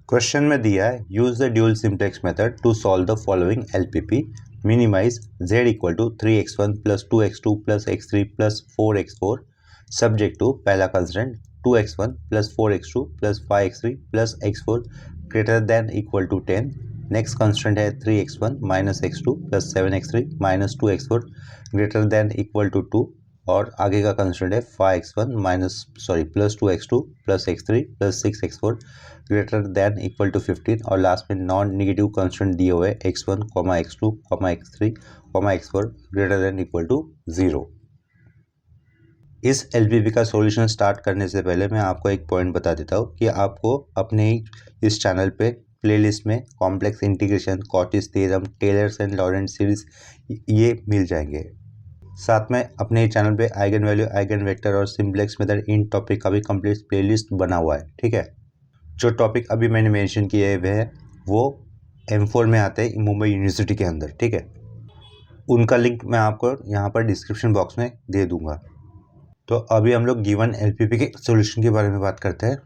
Question में दिया है use the dual simplex method to solve the following LPP minimise z equal to 3x1 plus 2x2 plus x3 plus 4x4 subject to पहला constant 2x1 plus 4x2 plus 5x3 plus x4 greater than equal to 10। Next constant है 3x1 minus x2 plus 7x3 minus 2x4 greater than equal to 2 और आगे का constant है 5x1 plus 2x2 plus x3 plus 6x4 greater than equal to 15 और last में non negative constant दिए हुए x1, x2, x3, x4 greater than equal to 0। इस LPP का सॉल्यूशन स्टार्ट करने से पहले मैं आपको एक पॉइंट बता देता हूँ कि आपको अपने ही इस चैनल पे प्लेलिस्ट में complex integration, Cauchy's theorem, Taylor's and Laurent's series ये मिल जाएंगे। साथ में अपने चैनल पे आइगन वैल्यू, आइगन वेक्टर और सिंप्लेक्स मेथड इन टॉपिक का भी कंप्लीट प्लेलिस्ट बना हुआ है। ठीक है, जो टॉपिक अभी मैंने मेंशन किए हुए हैं वो M4 में आते हैं मुंबई यूनिवर्सिटी के अंदर। ठीक है, उनका लिंक मैं आपको यहाँ पर डिस्क्रिप्शन बॉक्स में दे दूंगा। तो अभी हम लोग गिवन एलपीपी के सॉल्यूशन के बारे में बात करते हैं।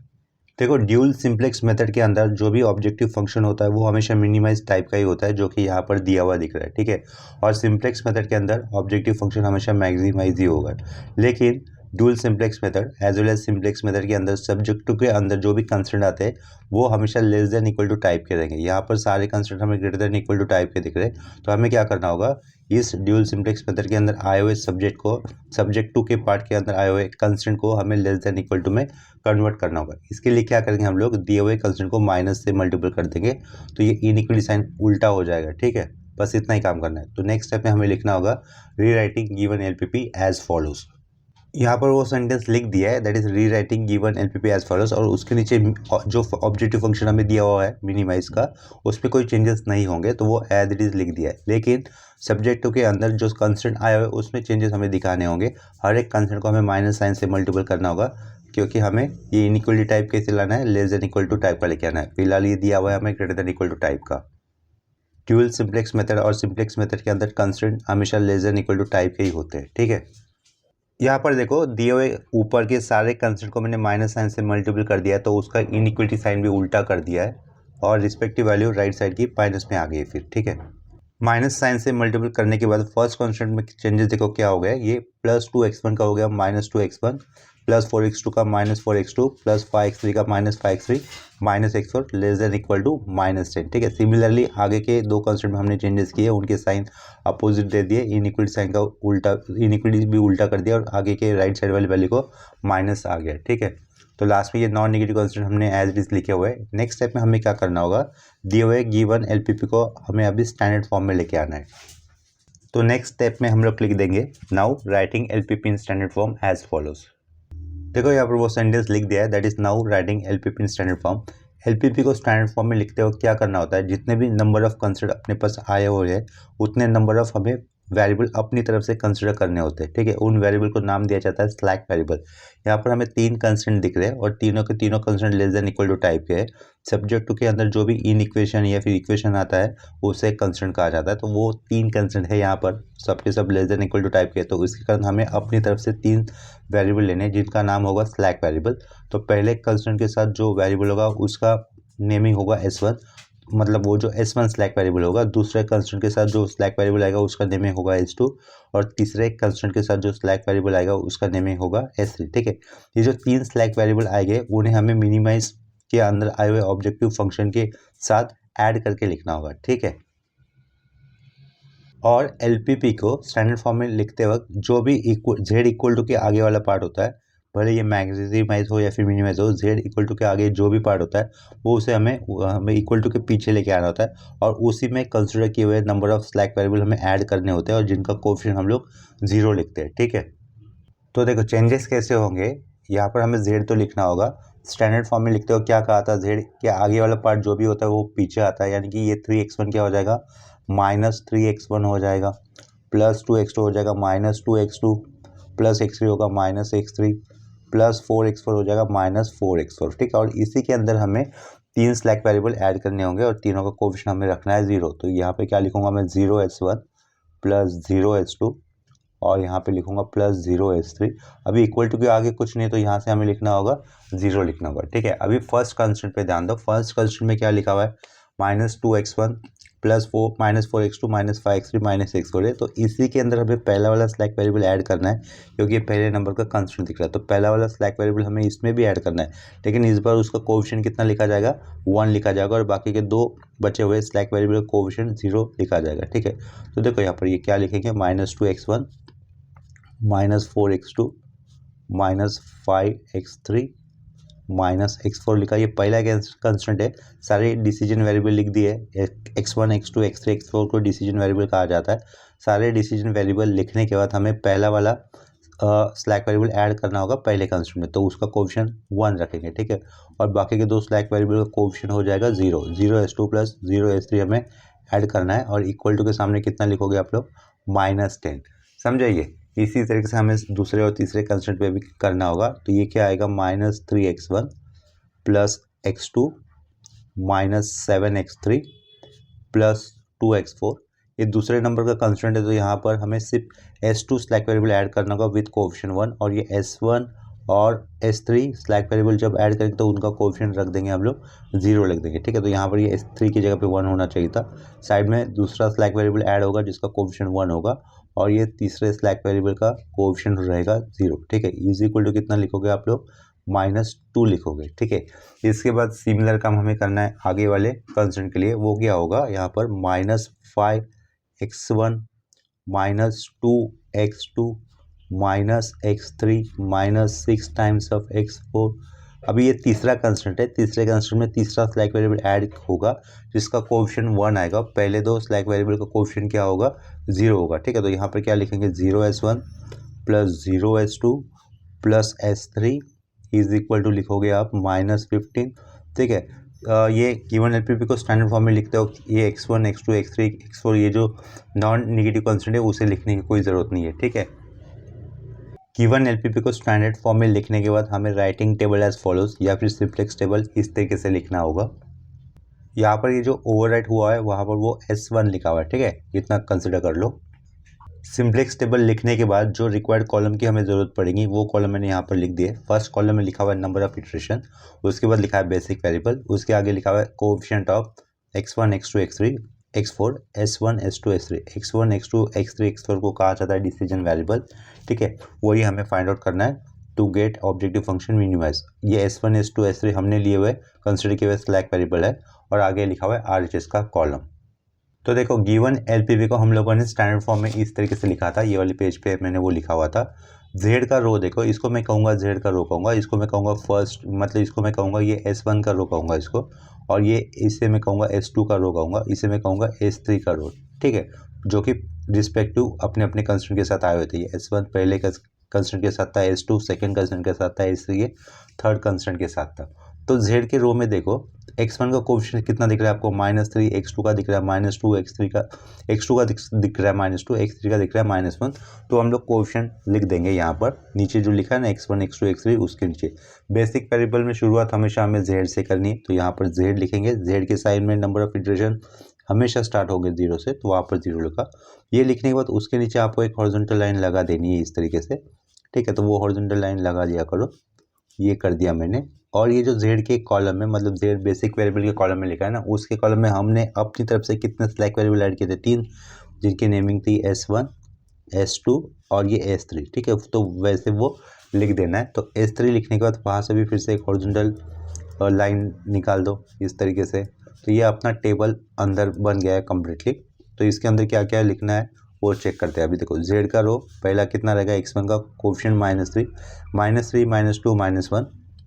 देखो, ड्यूल सिंप्लेक्स मेथड के अंदर जो भी ऑब्जेक्टिव फंक्शन होता है वो हमेशा मिनिमाइज टाइप का ही होता है, जो कि यहाँ पर दिया हुआ दिख रहा है। ठीक है, और सिंप्लेक्स मेथड के अंदर ऑब्जेक्टिव फंक्शन हमेशा मैक्सिमाइज ही होगा। लेकिन dual simplex method as well as simplex method के अंदर सब्जेक्ट के अंदर जो भी कंस्टेंट आते हैं वो हमेशा less than equal to type के रहेंगे। यहाँ पर सारे कंस्टेंट हमें greater than equal to type के दिख रहे हैं। तो हमें क्या करना होगा, इस ड्यूल सिंप्लेक्स मेथड के अंदर आए हुए सब्जेक्ट टू के पार्ट के अंदर आए हुए कंस्टेंट को हमें लेस देन इक्वल टू में कन्वर्ट करना होगा। इसके लिए क्या करेंगे, हम लोग दिए हुए कंस्टेंट को माइनस से मल्टीपल कर देंगे तो ये इनइक्वलिटी साइन उल्टा हो जाएगा। ठीक है, बस इतना ही काम करना है। तो नेक्स्ट स्टेप में हमें लिखना होगा rewriting given LPP as follows. यहाँ पर वो सेंटेंस लिख दिया है, that is rewriting given LPP as follows, और उसके नीचे जो ऑब्जेक्टिव फंक्शन हमें दिया हुआ है मिनिमाइज का, उस पर कोई चेंजेस नहीं होंगे तो वो एज इट इज लिख दिया है। लेकिन सब्जेक्ट के अंदर जो कंस्टेंट आया हुआ है उसमें चेंजेस हमें दिखाने होंगे। हर एक कंस्टेंट को हमें माइनस साइन से मल्टीपल करना होगा, क्योंकि हमें ये इनइक्वलिटी टाइप कैसे लाना है, less than equal to type का लेके आना है। फिलहाल ये दिया हुआ है हमें greater than equal to type का। ड्यूल सिंप्लेक्स मेथड और सिंप्लेक्स मेथड के अंदर कंस्टेंट हमेशा less than equal to type के ही होते हैं। ठीक है, यहाँ पर देखो दिए हुए ऊपर के सारे कंस्टेंट को मैंने माइनस साइन से मल्टीपल कर दिया है, तो उसका इनइक्वलिटी साइन भी उल्टा कर दिया है और रिस्पेक्टिव वैल्यू राइट साइड की माइनस में आ गई है फिर। ठीक है, माइनस साइन से मल्टीपल करने के बाद फर्स्ट कांस्टेंट में चेंजेस देखो क्या हो गया, ये प्लस 2x1 का हो गया माइनस 2x1, प्लस 4x2 का माइनस 4x2, प्लस 5x3 का minus 5x3, minus x4 less than equal to -10। ठीक है, सिमिलरली आगे के दो कांस्टेंट में हमने चेंजेस किए, उनके साइन अपोजिट दे दिए, इनइक्वलिटी साइन का उल्टा, इनइक्वलिटी भी उल्टा कर दिया और आगे के राइट साइड वाली वैल्यू को माइनस आ गया। ठीक है, तो लास्ट में ये नॉन नेगेटिव कांस्टेंट हमने एज इट इज लिखे हुए हैं। नेक्स्ट स्टेप में हमें क्या करना होगा, दिए हुए गिवन एलपीपी को हमें अभी स्टैंडर्ड फॉर्म में लेके आना है। तो नेक्स्ट स्टेप में हम लोग लिख देंगे now writing LPP in standard form as follows. देखो यहाँ पर वो सेंटेंस लिख दिया है, that is now writing LPP in standard form. LPP को स्टैंडर्ड फॉर्म में लिखते वक्त क्या करना होता है, जितने भी नंबर ऑफ कंसिडर अपने पास आए हुए हैं उतने नंबर ऑफ हमें वेरिएबल अपनी तरफ से कंसिडर करने होते हैं। ठीक है, उन वेरिएबल को नाम दिया जाता है स्लैक वेरिएबल। यहाँ पर हमें 3 कंस्टेंट दिख रहे हैं और तीनों के तीनों constant less than equal to type के है। सब्जेक्ट टू के अंदर जो भी इन इक्वेशन या फिर इक्वेशन आता है उसे कंस्टेंट कहा जाता है। तो वो 3 कंस्टेंट है यहाँ पर, सबके सब less than equal to type के, तो इसके कारण हमें अपनी तरफ से 3 वेरिएबल लेने हैं जिनका नाम होगा स्लैक वेरिएबल। तो पहले कंस्टेंट के साथ जो वेरिएबल होगा उसका नेमिंग होगा S1, मतलब वो जो S1 स्लैक वेरिएबल होगा। दूसरे कंस्टेंट के साथ जो स्लैक वेरिएबल आएगा उसका नेमिंग होगा S2, और तीसरे कंस्टेंट के साथ जो स्लैक वेरिएबल आएगा उसका नेमिंग होगा S3। ठीक है, ये जो 3 स्लैक वेरिएबल आएंगे उन्हें हमें मिनिमाइज के अंदर आए हुए ऑब्जेक्टिव फंक्शन के साथ ऐड करके लिखना होगा। ठीक है, और एलपीपी को स्टैंडर्ड फॉर्म में लिखते वक्त जो भी z इक्वल टू के आगे वाला पार्ट होता है, भले ये मैक्सिमाइज हो या फिर मिनिमाइज हो, z इक्वल टू के आगे जो भी पार्ट होता है वो उसे हमें इक्वल टू के पीछे लेके आना होता है, और उसी में कंसिडर किए हुए नंबर ऑफ स्लैक वेरिएबल हमें ऐड करने होते हैं और जिनका कोएफिशिएंट हम लोग 0 लिखते हैं। ठीक है, तो देखो चेंजेस कैसे होंगे, यहाँ पर हमें z तो लिखना होगा। स्टैंडर्ड फॉर्म में लिखते हो क्या कहा था, z के आगे वाला पार्ट जो भी होता है वो पीछे आता है, यानी कि ये 3x1 क्या हो जाएगा, -3x1 हो जाएगा, प्लस 2x2 हो जाएगा -2x2, प्लस x3 होगा -x3, प्लस 4x4 हो जाएगा -4x4। ठीक है, और इसी के अंदर हमें 3 स्लैक वेरिएबल ऐड करने होंगे और तीनों का कोएफिशिएंट हमें रखना है 0। तो यहाँ पे क्या लिखूंगा मैं, 0s1 प्लस 0s2 और यहाँ पे लिखूंगा +0 S3। अभी इक्वल टू के आगे कुछ नहीं, तो यहाँ से हमें लिखना होगा 0 लिखना होगा, ठीक है। अभी फर्स्ट कंस्टेंट पे ध्यान दो, फर्स्ट कंस्टेंट में क्या लिखा हुआ है, -2x1 +4 -4x2 -5x3 -x4 है। तो इसी के अंदर हमें पहला वाला स्लैक वेरिएबल ऐड करना है, क्योंकि ये पहले नंबर का कंस्टेंट दिख रहा है। तो पहला वाला स्लैक वेरिएबल हमें इसमें भी ऐड करना है, लेकिन इस बार उसका कोएफिशिएंट कितना लिखा जाएगा, 1 लिखा जाएगा, और बाकी के दो बचे हुए स्लैक वेरिएबल का कोएफिशिएंट 0 लिखा जाएगा, ठीक है। तो देखो यहाँ पर ये क्या लिखेंगे, -2x1 -4x2 -5x3 -x4 लिखा। ये पहला कंस्टेंट है, सारे डिसीजन वेरिएबल लिख दिए। x1 x2 x3 x4 को डिसीजन वेरिएबल कहा जाता है। सारे डिसीजन वेरिएबल लिखने के बाद हमें पहला वाला स्लैक वेरिएबल ऐड करना होगा पहले कंस्टेंट में, तो उसका कोएफिशिएंट 1 रखेंगे, ठीक है। और बाकी के दो स्लैक वेरिएबल का कोएफिशिएंट हो जाएगा 0 0s2 +0s3 हमें ऐड करना है, और इक्वल टू के सामने कितना लिखोगे आप लोग, -10। समझाइए, इसी तरीके से हमें दूसरे और तीसरे कंस्टेंट पे भी करना होगा। तो ये क्या आएगा, -3x1 +x2 -7x3 +2x4। ये दूसरे नंबर का कंस्टेंट है, तो यहाँ पर हमें सिर्फ S2 स्लैक वेरिएबल ऐड करना होगा विद कोएफिशिएंट 1, और ये S1 और S3 स्लैक वेरिएबल जब ऐड करेंगे तो उनका कोएफिशिएंट रख देंगे हम लोग 0 लिख देंगे, ठीक है। तो यहाँ पर ये S3 की जगह पे 1 होना चाहिए था। साइड में दूसरा स्लैक वेरिएबल ऐड होगा जिसका कोएफिशिएंट 1 होगा, और ये तीसरे स्लैक वेरिएबल का कोएफिशिएंट रहेगा 0, ठीक है। इज इक्वल टू कितना लिखोगे आप लोग, -2 लिखोगे, ठीक है। इसके बाद सिमिलर काम हमें करना है आगे वाले कंस्टेंट के लिए। वो क्या होगा, यहाँ पर -5x1 -2x2 -x3 -6 times of x4। अभी ये तीसरा कंस्टेंट है, तीसरे कंस्टेंट में तीसरा स्लैक वेरिएबल ऐड होगा जिसका कोएफिशिएंट 1 आएगा। पहले दो स्लैक वेरिएबल का कोएफिशिएंट क्या होगा, 0 होगा, ठीक है। तो यहाँ पर क्या लिखेंगे, 0s1 +0s2 +s3 is equal to लिखोगे आप -15, ठीक है। ये गिवन एलपीपी को स्टैंडर्ड फॉर्म में लिखते हो, ये x1 x2 x3 x4 ये जो नॉन नेगेटिव कॉन्स्टेंट है उसे लिखने की कोई ज़रूरत नहीं है, ठीक है। गिवन एलपीपी को स्टैंडर्ड फॉर्म में लिखने के बाद हमें राइटिंग टेबल एज फॉलोज या फिर सिंप्लेक्स टेबल इस तरीके से लिखना होगा। यहाँ पर ये जो ओवरराइट हुआ है वहाँ पर वो S1 लिखा हुआ है, ठीक है, इतना कंसिडर कर लो। सिंप्लेक्स टेबल लिखने के बाद जो रिक्वायर्ड कॉलम की हमें ज़रूरत पड़ेगी वो कॉलम मैंने यहाँ पर लिख दिए। फर्स्ट कॉलम में लिखा हुआ है नंबर ऑफ इटरेशन, उसके बाद लिखा है बेसिक वेरिएबल, उसके आगे लिखा हुआ है coefficient of x1 x2 x3 x4 s1 s2 s3 x1 x2 x3 x4 को कहा जाता है डिसीजन वेरिएबल, ठीक है। वही हमें फाइंड आउट करना है to get objective function minimize. ये s1 s2 s3 हमने लिए हुए कंसिडर किए हुए स्लैक वेरिएबल है, और आगे लिखा हुआ है RHS का कॉलम। तो देखो गिवन एलपीवी को हम लोगों ने स्टैंडर्ड फॉर्म में इस तरीके से लिखा था, ये वाली पेज पे मैंने वो लिखा हुआ था। जेड का रो देखो, इसको मैं कहूँगा जेड का रो कहूँगा, इसको मैं कहूँगा फर्स्ट, मतलब इसको मैं कहूँगा ये S1 का रो कहूँगा इसको, और ये इसे मैं कहूँगा S2 का रो कहूँगा, इसे मैं कहूँगा S3 का रो, ठीक है, जो कि रिस्पेक्टिव अपने अपने कंस्टेंट के साथ आए हुए थे। ये S1 पहले कंस्टेंट के साथ था, S2 सेकेंड कंस्टेंट के साथ था, S3 ये थर्ड कंस्टेंट के साथ था। तो जेड के रो में देखो x1 का कोएफिशिएंट कितना दिख रहा है आपको, -3, x2 का दिख रहा है -2, x3 का x2 का दिख रहा है -2, x3 का दिख रहा है -1। तो हम लोग कोएफिशिएंट लिख देंगे यहाँ पर नीचे जो लिखा है ना x1 x2 x3 उसके नीचे। बेसिक वेरिएबल में शुरुआत हमेशा हमें z से करनी है, तो यहाँ पर z लिखेंगे। z के साइड में नंबर ऑफ इटरेशन हमेशा स्टार्ट होंगे 0 से, तो वहाँ पर 0 लिखा। ये लिखने के बाद उसके नीचे आपको एक हॉरिजॉन्टल लाइन लगा देनी है इस तरीके से, ठीक है। तो वो हॉरिजॉन्टल लाइन लगा दिया करो, ये कर दिया मैंने। और ये जो z के कॉलम में, मतलब z बेसिक वेरिएबल के कॉलम में लिखा है ना, उसके कॉलम में हमने अपनी तरफ से कितने स्लैक वेरिएबल ऐड किए थे, 3, जिनकी नेमिंग थी S1 S2 और ये S3, ठीक है। तो वैसे वो लिख देना है। तो S3 लिखने के बाद वहाँ से भी फिर से एक हॉरिजॉन्टल लाइन निकाल दो इस तरीके से। तो ये अपना टेबल अंदर बन गया है कम्प्लीटली। तो इसके अंदर क्या क्या लिखना है वो चेक करते हैं। अभी देखो z का रो पहला कितना रहेगा, x1 का कोएफिशिएंट -3 -2 -1,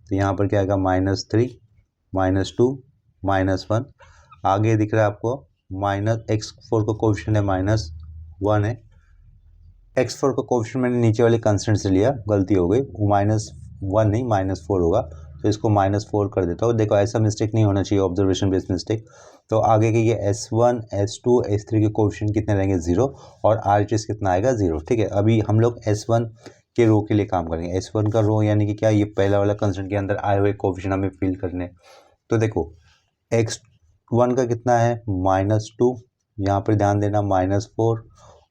तो यहाँ पर क्या आएगा -3 -2 -1। आगे दिख रहा है आपको -x4 का कोएफिशिएंट है -1 है। x4 का कोएफिशिएंट मैंने नीचे वाले कंस्टेंट से लिया, गलती हो गई, वो -1 नहीं -4 होगा, तो इसको -4 कर देता हूँ। देखो ऐसा मिस्टेक नहीं होना चाहिए, ऑब्जर्वेशन बेस्ड मिस्टेक। तो आगे के ये S1 S2 S3 के कोएफिशिएंट कितने रहेंगे 0, और RHS कितना आएगा 0, ठीक है। अभी हम लोग S1 के रो के लिए काम करेंगे। S1 का रो यानी कि क्या, ये पहला वाला कंस्टेंट के अंदर आए हुए कोएफिशिएंट हमें फिल करने। तो देखो x1 का कितना है -2, यहाँ पर ध्यान देना, -4,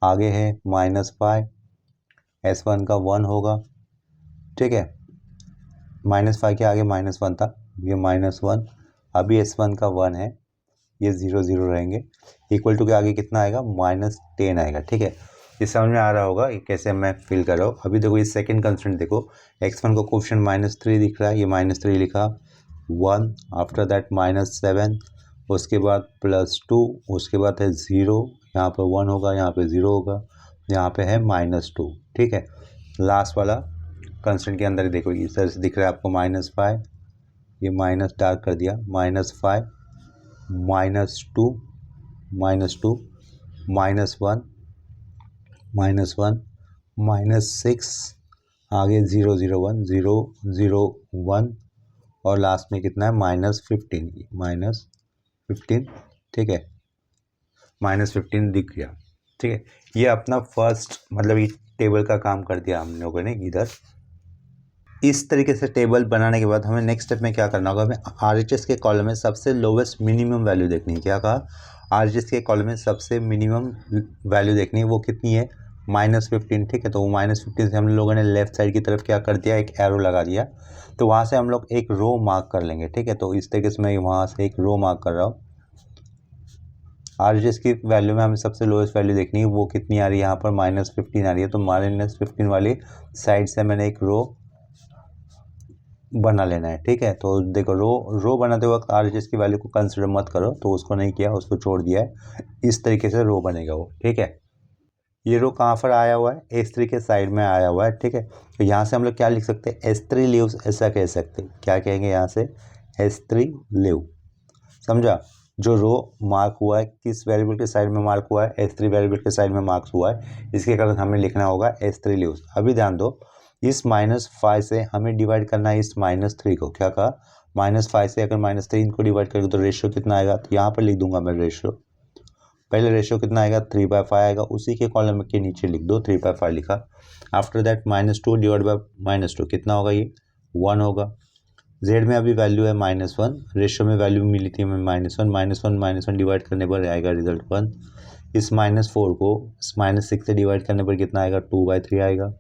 आगे है -5 S1 का 1 होगा, ठीक है। -5 के आगे -1 था, ये -1, अभी S1 का 1 है, ये 0 0 रहेंगे। इक्वल टू के आगे कितना आएगा, -10 आएगा, ठीक है। ये समझ में आ रहा होगा ये कैसे मैं फिल कर रहा हूँ। अभी देखो इस सेकंड कंस्टेंट देखो, x1 को कोफिशिएंट -3 दिख रहा है, ये -3 लिखा, 1, आफ्टर दैट -7, उसके बाद +2, उसके बाद है 0, यहाँ पे 1 होगा, यहाँ पे 0 होगा, यहाँ पे है -2, ठीक है। लास्ट वाला कंस्टेंट के अंदर देखो इस तरह से दिख रहा है आपको -5, ये माइनस डार्क कर दिया, -5, -2, -2, -1, -6, आगे 0 0 1 0 0 1 और लास्ट में कितना है -15, ठीक है, -15 दिख गया, ठीक है। ये अपना फर्स्ट मतलब ये टेबल का काम कर दिया हम लोगों ने इधर। इस तरीके से टेबल बनाने के बाद हमें नेक्स्ट स्टेप में क्या करना होगा, हमें RHS के कॉलम में सबसे लोवेस्ट मिनिमम वैल्यू देखनी है। क्या कहा, RHS के कॉलम में सबसे मिनिमम वैल्यू देखनी है, वो कितनी है, -15, ठीक है। तो वो -15 से हम लोगों ने लेफ्ट साइड की तरफ क्या कर दिया, एक एरो लगा दिया, तो वहाँ से हम लोग एक रो मार्क कर लेंगे, ठीक है। तो इस तरीके से मैं वहाँ से एक रो मार्क कर रहा हूँ। RHS की वैल्यू में हमें सबसे लोएस्ट वैल्यू देखनी है, वो कितनी आ रही है, यहाँ पर -15 आ रही है, तो -15 वाली साइड से मैंने एक रो बना लेना है, ठीक है। तो देखो रो बनाते वक्त RHS की वैल्यू को कंसिडर मत करो, तो उसको नहीं किया, उसको छोड़ दिया है। इस तरीके से रो बनेगा वो, ठीक है। ये रो कहाँ पर आया हुआ है, S3 के साइड में आया हुआ है, ठीक है। तो यहाँ से हम लोग क्या लिख सकते हैं, S3 लीव्स ऐसा कह सकते हैं। क्या कहेंगे यहाँ से, S3 लीव, समझा। जो रो मार्क हुआ है किस वेरिएबल के साइड में मार्क हुआ है, S3 वेरिएबल के साइड में मार्क हुआ है, इसके कारण हमें लिखना होगा S3 लीव्स। अभी ध्यान दो, इस -5 से हमें डिवाइड करना है इस -3 को। क्या कहा, -5 से अगर -3 को डिवाइड करेंगे तो रेशियो कितना आएगा, तो यहाँ पर लिख दूंगा मैं रेशियो। पहले रेशियो कितना आएगा, 3/5 आएगा, उसी के कॉलम के नीचे लिख दो, 3/5 लिखा। आफ्टर दैट -2 डिवाइड बाय -2 कितना होगा, ये 1 होगा। जेड में अभी वैल्यू है -1, रेशियो में वैल्यू मिली थी हमें -1 डिवाइड करने पर आएगा रिजल्ट 1। इस -4 को इस -6 से डिवाइड करने पर कितना आएगा, 2/3 आएगा।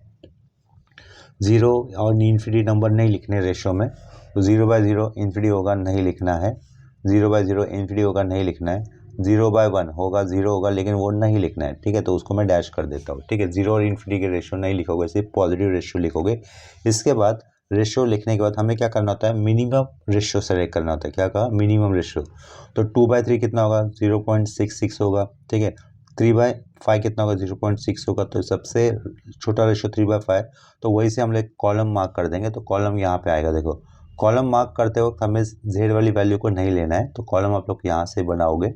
0 और इन्फिनिटी नंबर नहीं लिखने रेशियो में, तो 0/0 इन्फिनिटी होगा, नहीं लिखना है। 0/0 इन्फिनिटी होगा, नहीं लिखना है। 0/1 होगा, 0 होगा, लेकिन वो नहीं लिखना है, ठीक है। तो उसको मैं डैश कर देता हूँ, ठीक है। 0 और इन्फिनिटी के रेशियो नहीं लिखोगे, सिर्फ पॉजिटिव रेशियो लिखोगे। इसके बाद रेशियो लिखने के बाद हमें क्या करना होता है, मिनिमम रेशियो सेलेक्ट करना होता है। क्या कहा, मिनिमम रेशियो। तो 2/3 कितना होगा, 0.66 होगा, ठीक है। 3/5 कितना होगा, 0.6 होगा। तो सबसे छोटा रेशियो 3/5, तो वही से हम लोग कॉलम मार्क कर देंगे। तो कॉलम यहाँ पे आएगा, देखो कॉलम मार्क करते वक्त हमें जेड वाली वैल्यू को नहीं लेना है, तो कॉलम आप लोग यहाँ से बनाओगे,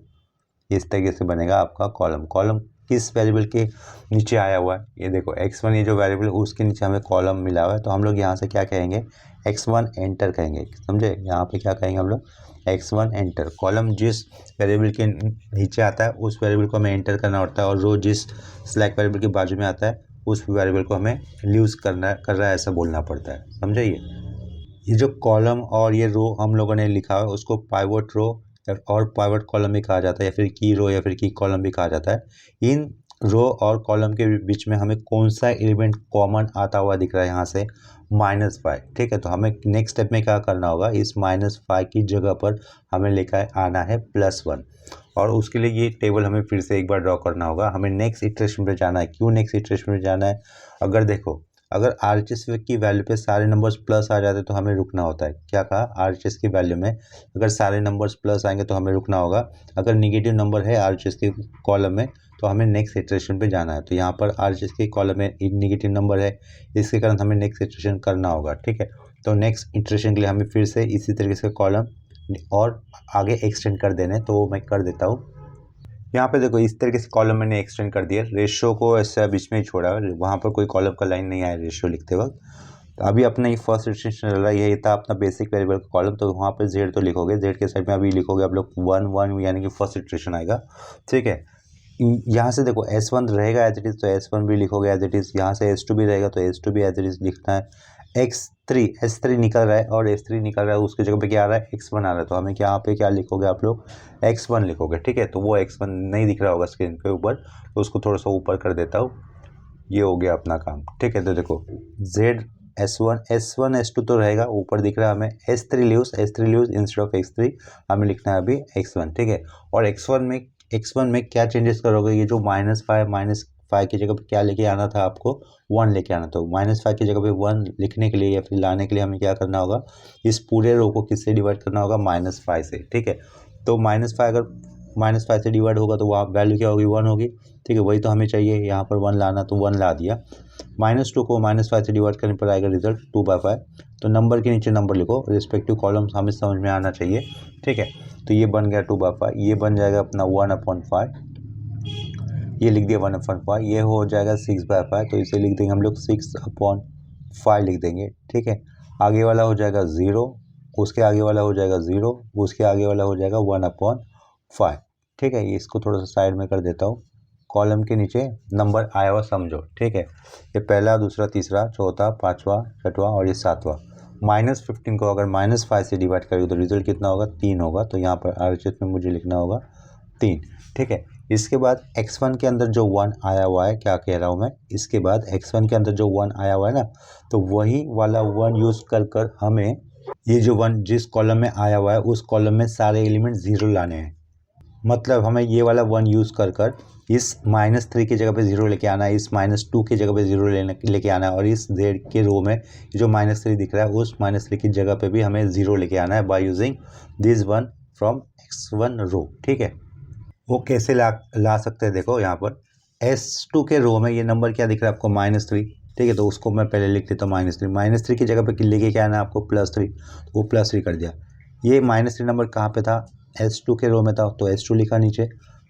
इस तरीके से बनेगा आपका कॉलम। कॉलम किस वेरिएबल के नीचे आया हुआ है, ये देखो x1, ये जो वेरिएबल है उसके नीचे हमें कॉलम मिला हुआ है, तो हम लोग यहाँ से क्या कहेंगे, x1 एंटर कहेंगे, समझे। यहाँ पे क्या कहेंगे हम लोग, x1 एंटर। कॉलम जिस वेरिएबल के नीचे आता है उस वेरिएबल को हमें एंटर करना होता है, और रो जिस स्लैक वेरिएबल के बाजू में आता है उस वेरिएबल को हमें यूज़ कर रहा है ऐसा बोलना पड़ता है, समझे। ये जो कॉलम और ये रो हम लोगों ने लिखा है उसको पाइवट रो और पाइवट कॉलम भी कहा जाता है, या फिर की रो या फिर की कॉलम भी कहा जाता है। इन रो और कॉलम के बीच में हमें कौन सा एलिमेंट कॉमन आता हुआ दिख रहा है, यहाँ से -5, ठीक है। तो हमें नेक्स्ट स्टेप में क्या करना होगा, इस -5 की जगह पर हमें लेकर आना है +1, और उसके लिए ये टेबल हमें फिर से एक बार ड्रॉ करना होगा। हमें नेक्स्ट इटरेशन पे जाना है। क्यों नेक्स्ट इटरेशन पे जाना है, अगर देखो अगर RHS की वैल्यू पे सारे नंबर्स प्लस आ जाते तो हमें रुकना होता है। क्या कहा, RHS की वैल्यू में अगर सारे नंबर्स प्लस आएंगे तो हमें रुकना होगा। अगर निगेटिव नंबर है RHS के कॉलम में तो हमें नेक्स्ट इटरेशन पे जाना है। तो यहाँ पर RHS के कॉलम में एक निगेटिव नंबर है, इसके कारण हमें नेक्स्ट इटरेशन करना होगा, ठीक है। तो नेक्स्ट इटरेशन के लिए हमें फिर से इसी तरीके से कॉलम और आगे एक्सटेंड कर देने, तो मैं कर देता हूँ। यहाँ पे देखो इस तरीके से कॉलम मैंने एक्सटेंड कर दिया, रेशियो को ऐसे बीच में ही छोड़ा है, वहाँ पर कोई कॉलम का लाइन नहीं आया रेशियो लिखते वक्त। तो अभी अपना ये फर्स्ट इटरेशन चल रहा है, यही था अपना बेसिक वेरिएबल का कॉलम। तो वहाँ पर जेड तो लिखोगे, जेड के साइड में अभी लिखोगे आप लोग 1 1, यानी कि फर्स्ट इटरेशन आएगा, ठीक है। यहाँ से देखो S1 रहेगा एज इट इज़, तो S1 भी लिखोगे एज इट इज़। यहाँ से S2 भी रहेगा तो S2 भी एज इट इज़ लिखना है। S3 निकल रहा है और S3 निकल रहा है, उसकी जगह पे क्या आ रहा है, X1 आ रहा है, तो हमें यहाँ पे क्या लिखोगे आप लोग, X1 लिखोगे, ठीक है। तो वो X1 नहीं दिख रहा होगा स्क्रीन पे ऊपर, तो उसको थोड़ा सा ऊपर कर देता हूँ। ये हो गया अपना काम, ठीक है। तो देखो Z S1 S2 तो रहेगा, ऊपर दिख रहा है हमें S3 leaves instead of X3 हमें लिखना है अभी X1, ठीक है। और X1 में क्या चेंजेस करोगे, ये जो -5 की जगह पे क्या लेके आना था आपको, 1 लेके आना था। -5 की जगह पे 1 लिखने के लिए या फिर लाने के लिए हमें क्या करना होगा, इस पूरे रो को किससे डिवाइड करना होगा, -5 से, ठीक है। तो -5 अगर -5 से डिवाइड होगा तो वहाँ वैल्यू क्या होगी, 1 होगी, ठीक है। वही तो हमें चाहिए, यहाँ पर 1 लाना, तो 1 ला दिया। -2 को -5 से डिवाइड करने पर आएगा रिजल्ट 2/5। तो नंबर के नीचे नंबर लिखो, रिस्पेक्टिव कॉलम्स हमें समझ में आना चाहिए, ठीक है। तो ये बन गया 2/5, ये बन जाएगा अपना 1/5, ये लिख दिया 1/5, ये हो जाएगा 6/5, तो इसे लिख देंगे हम लोग 6/5 लिख देंगे, ठीक है। आगे वाला हो जाएगा 0, उसके आगे वाला हो जाएगा 0, उसके आगे वाला हो जाएगा 1/5, ठीक है। ये इसको थोड़ा सा साइड में कर देता हूँ, कॉलम के नीचे नंबर आया हुआ समझो, ठीक है। ये पहला, दूसरा, तीसरा, चौथा, पाँचवा, छठवां और ये सातवां। -15 को अगर -5 से डिवाइड करेंगे तो रिजल्ट कितना होगा, 3 होगा। तो यहाँ पर RHS में मुझे लिखना होगा 3, ठीक है। इसके बाद X1 के अंदर जो 1 आया हुआ है, क्या कह रहा हूँ मैं, इसके बाद X1 के अंदर जो 1 आया हुआ है ना, तो वही वाला 1 यूज़ कर हमें ये जो 1 जिस कॉलम में आया हुआ है उस कॉलम में सारे एलिमेंट 0 लाने हैं। मतलब हमें ये वाला 1 यूज़ कर इस -3 की जगह पे 0 लेके आना है, इस -2 की जगह पे 0 लेके आना है, और इस Z के रो में जो -3 दिख रहा है उस -3 की जगह पे भी हमें 0 लेके आना है by using this 1 from X1 रो, ठीक है। वो कैसे ला सकते हैं, देखो यहाँ पर S2 के रो में ये नंबर क्या दिख रहा है आपको, -3, ठीक है। तो उसको मैं पहले लिख देता हूँ -3 की जगह पे लेके क्या आना है आपको, +3, तो वो +3 कर दिया। ये -3 नंबर कहाँ पे था, S2 के रो में था, तो S2 लिखा नीचे।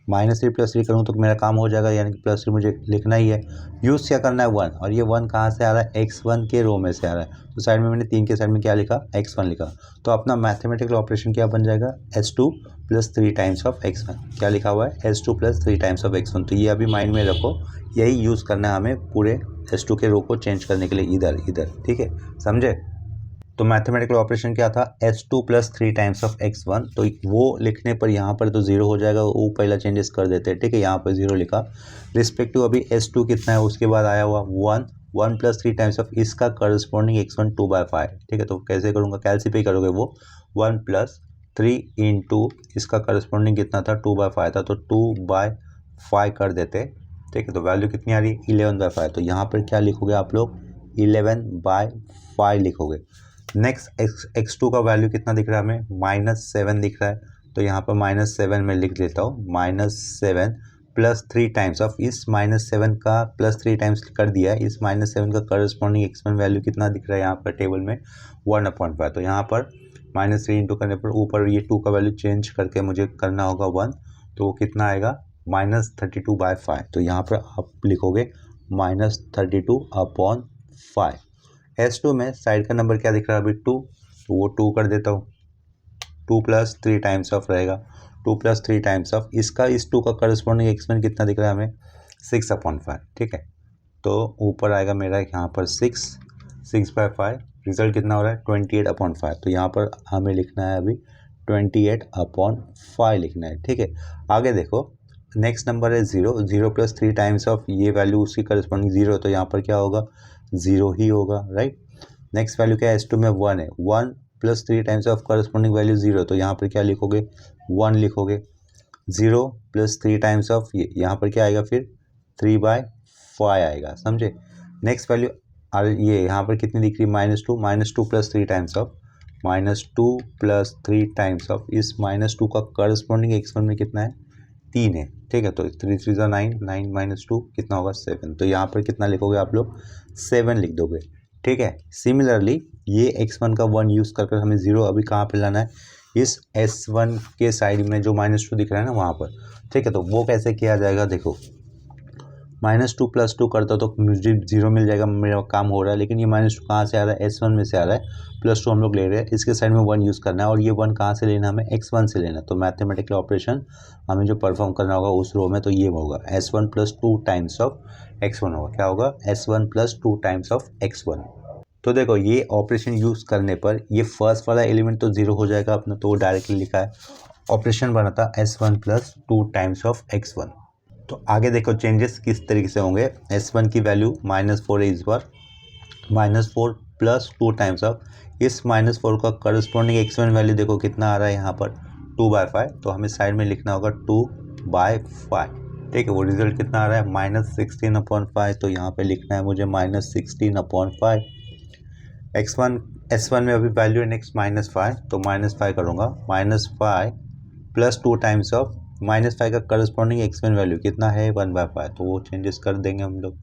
-3 +3 करूँ तो मेरा काम हो जाएगा, यानी कि +3 मुझे लिखना ही है। यूज़ क्या करना है, 1, और ये 1 कहाँ से आ रहा है, X1 के रो में से आ रहा है। तो साइड में मैंने 3 के साइड में क्या लिखा, X1 लिखा। तो अपना मैथमेटिकल ऑपरेशन क्या बन जाएगा, S2 + 3 टाइम्स ऑफ X1। क्या लिखा हुआ है, S2 + 3 टाइम्स ऑफ X1। तो ये अभी माइंड में रखो, यही यूज़ करना है हमें पूरे S2 के रो को चेंज करने के लिए, इधर, ठीक है, समझे। तो मैथमेटिकल ऑपरेशन क्या था, S2 + 3 टाइम्स ऑफ X1। तो वो लिखने पर यहाँ पर तो 0 हो जाएगा, वो पहला चेंजेस कर देते हैं, ठीक है। यहाँ पर 0 लिखा, रिस्पेक्टिव अभी S2 कितना है, उसके बाद आया हुआ 1 + 3 टाइम्स ऑफ इसका करस्पॉन्डिंग X1 2/5, ठीक है। तो कैसे करूँगा, कैलसी पे करोगे वो 1 + 3 इंटू इसका करस्पॉन्डिंग कितना था, 2/5 था, तो 2/5 कर देते, ठीक है। तो वैल्यू कितनी आ रही है, 11/5। तो यहाँ पर क्या लिखोगे आप लोग, 11/5 लिखोगे। नेक्स्ट X2 का वैल्यू कितना दिख रहा है हमें, -7 दिख रहा है। तो यहाँ पर -7 में लिख देता हूँ, -7 + 3 टाइम्स ऑफ इस -7 का +3 टाइम्स कर दिया है। इस -7 का करस्पॉन्डिंग X1 वैल्यू कितना दिख रहा है यहाँ पर टेबल में, 1/5। तो यहाँ पर -3 इंटू करने पर ऊपर ये 2 का वैल्यू चेंज करके मुझे करना होगा 1, तो वो कितना आएगा, -32/5। तो यहाँ पर आप लिखोगे -32/5। S2 में साइड का नंबर क्या दिख रहा है अभी, 2, तो वो 2 कर देता हूँ। 2 + 3 टाइम्स ऑफ रहेगा, 2 + 3 टाइम्स ऑफ इसका, इस 2 का करस्पॉन्डिंग X1 कितना दिख रहा है हमें, 6/5, ठीक है। तो ऊपर आएगा मेरा यहाँ पर 6/5, रिजल्ट कितना हो रहा है, 28/5। तो यहाँ पर हमें लिखना है अभी 28/5 लिखना है, ठीक है। आगे देखो, नेक्स्ट नंबर है 0 + 3 टाइम्स ऑफ ये वैल्यू उसकी करस्पॉन्डिंग 0, तो यहाँ पर क्या होगा, 0 ही होगा, राइट। नेक्स्ट वैल्यू क्या है, S2 में 1 है, 1 + 3 टाइम्स ऑफ करस्पॉन्डिंग वैल्यू 0, तो यहाँ पर क्या लिखोगे, 1 लिखोगे। 0 + 3 टाइम्स ऑफ ये, यहाँ पर क्या आएगा फिर, 3/5 आएगा, समझे। नेक्स्ट वैल्यू ये यहाँ पर कितनी दिख रही है, -2 + 3 टाइम्स ऑफ, -2 + 3 टाइम्स ऑफ इस -2 का करस्पॉन्डिंग X1 में कितना है, 3 है, ठीक है। तो 3 3 9, 9 - 2 कितना होगा, 7। तो यहाँ पर कितना लिखोगे आप लोग, 7 लिख दोगे, ठीक है। सिमिलरली ये X1 का 1 यूज़ कर हमें 0 अभी कहाँ पे लाना है, इस S1 के साइड में जो -2 दिख रहा है ना वहाँ पर, ठीक है। तो वो कैसे किया जाएगा, देखो -2 + 2 करता तो मुझे 0 मिल जाएगा, मेरा काम हो रहा है। लेकिन ये -2 कहाँ से आ रहा है, S1 में से आ रहा है, +2 हम लोग ले रहे हैं, इसके साइड में 1 यूज़ करना है, और ये 1 कहाँ से लेना है हमें, X1 से लेना है। तो मैथमेटिकल ऑपरेशन हमें जो परफॉर्म करना होगा उस रो में, तो ये होगा S1 + 2 टाइम्स ऑफ X1 होगा, क्या होगा, S1 + 2 टाइम्स ऑफ X1। तो देखो ये ऑपरेशन यूज़ करने पर ये फर्स्ट वाला एलिमेंट तो 0 हो जाएगा अपना, तो वो डायरेक्टली लिखा है, ऑपरेशन बना था S1 + 2 टाइम्स ऑफ X1। तो आगे देखो चेंजेस किस तरीके से होंगे। S1 की वैल्यू -4 है इस बार, -4 प्लस 2 टाइम्स ऑफ इस -4 का करस्पॉन्डिंग x1 वैल्यू देखो कितना आ रहा है यहाँ पर 2/5, तो हमें साइड में लिखना होगा 2/5। ठीक है, वो रिजल्ट कितना आ रहा है -16/5, तो यहाँ पे लिखना है मुझे -16/5। S1 में अभी वैल्यू है नेक्स्ट -5, तो -5 करूँगा, -5 प्लस 2 टाइम्स ऑफ -5 का करस्पॉन्डिंग x1 वैल्यू कितना है 1/5, तो वो चेंजेस कर देंगे हम लोग।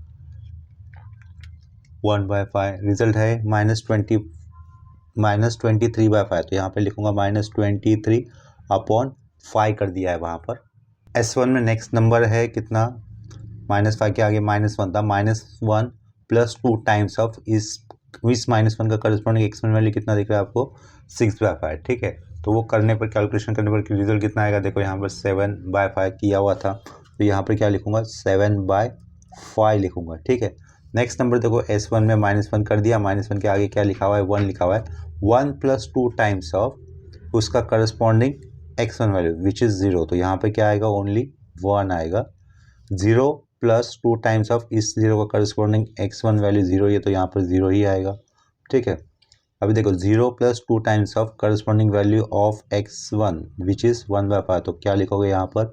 1/5 रिजल्ट है -23/5, तो यहाँ पे लिखूंगा -23/5 कर दिया है वहाँ पर। S1 में नेक्स्ट नंबर है कितना, -5 के आगे -1 था, -1 प्लस 2 टाइम्स ऑफ इस -1 का करस्पॉन्डिंग x1 वैल्यू कितना दिख रहा है आपको 6/5। ठीक है, तो वो करने पर कैलकुलेशन करने पर रिजल्ट कितना आएगा, देखो यहाँ पर 7/5 किया हुआ था, तो यहाँ पर क्या लिखूंगा 7/5 लिखूंगा। ठीक है, नेक्स्ट नंबर देखो S1 में -1 कर दिया, -1 के आगे क्या लिखा हुआ है 1 लिखा हुआ है, 1 प्लस 2 टाइम्स ऑफ उसका corresponding x1 value which is 0, तो यहाँ पे क्या आएगा ओनली 1 आएगा। 0 प्लस 2 टाइम्स ऑफ इस 0 का करस्पॉन्डिंग x1 वैल्यू 0 ही है, तो यहाँ पर 0 ही आएगा। ठीक है, अभी देखो 0 plus 2 times of corresponding value of x1 which is 1/5, तो क्या लिखोगे यहाँ पर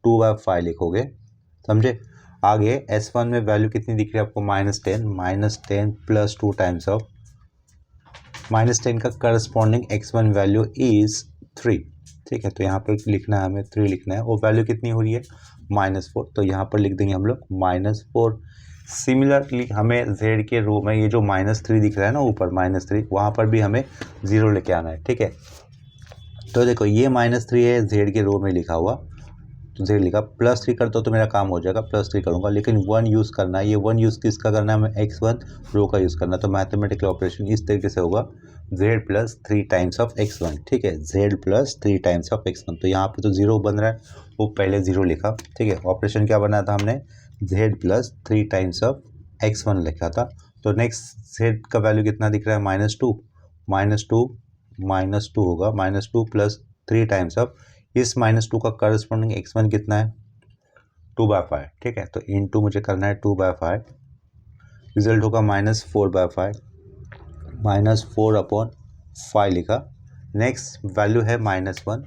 2/5 लिखोगे, समझे। आगे S1 में वैल्यू कितनी दिख रही है आपको -10 प्लस 2 टाइम्स ऑफ -10 का करस्पॉन्डिंग x1 वैल्यू इज़ 3। ठीक है, तो यहाँ पर लिखना है हमें 3 लिखना है, वो वैल्यू कितनी हो रही है -4, तो यहाँ पर लिख देंगे हम लोग -4। सिमिलरली हमें z के रो में ये जो -3 दिख रहा है ना ऊपर -3, वहाँ पर भी हमें 0 लेके आना है। ठीक है, तो देखो ये -3 है z के रो में लिखा हुआ, तो z लिखा, +3 कर दो तो मेरा काम हो जाएगा, +3 करूँगा, लेकिन 1 यूज़ करना है। ये 1 यूज़ किसका करना है, हमें x1 रो का यूज़ करना है, तो मैथमेटिकल ऑपरेशन इस तरीके से होगा z plus 3 times of x1। ठीक है, z plus 3 times of x1, तो यहाँ पे तो 0 बन रहा है, वो पहले 0 लिखा। ठीक है, ऑपरेशन क्या बना था हमने z plus 3 times of x1 लिखा था, तो नेक्स्ट z का वैल्यू कितना दिख रहा है -2 होगा, -2 प्लस 3 टाइम्स ऑफ इस -2 का करस्पॉन्डिंग x1 कितना है 2/5। ठीक है, तो इनटू मुझे करना है 2/5, रिजल्ट होगा -4/5, -4/5 लिखा। नेक्स्ट वैल्यू है -1,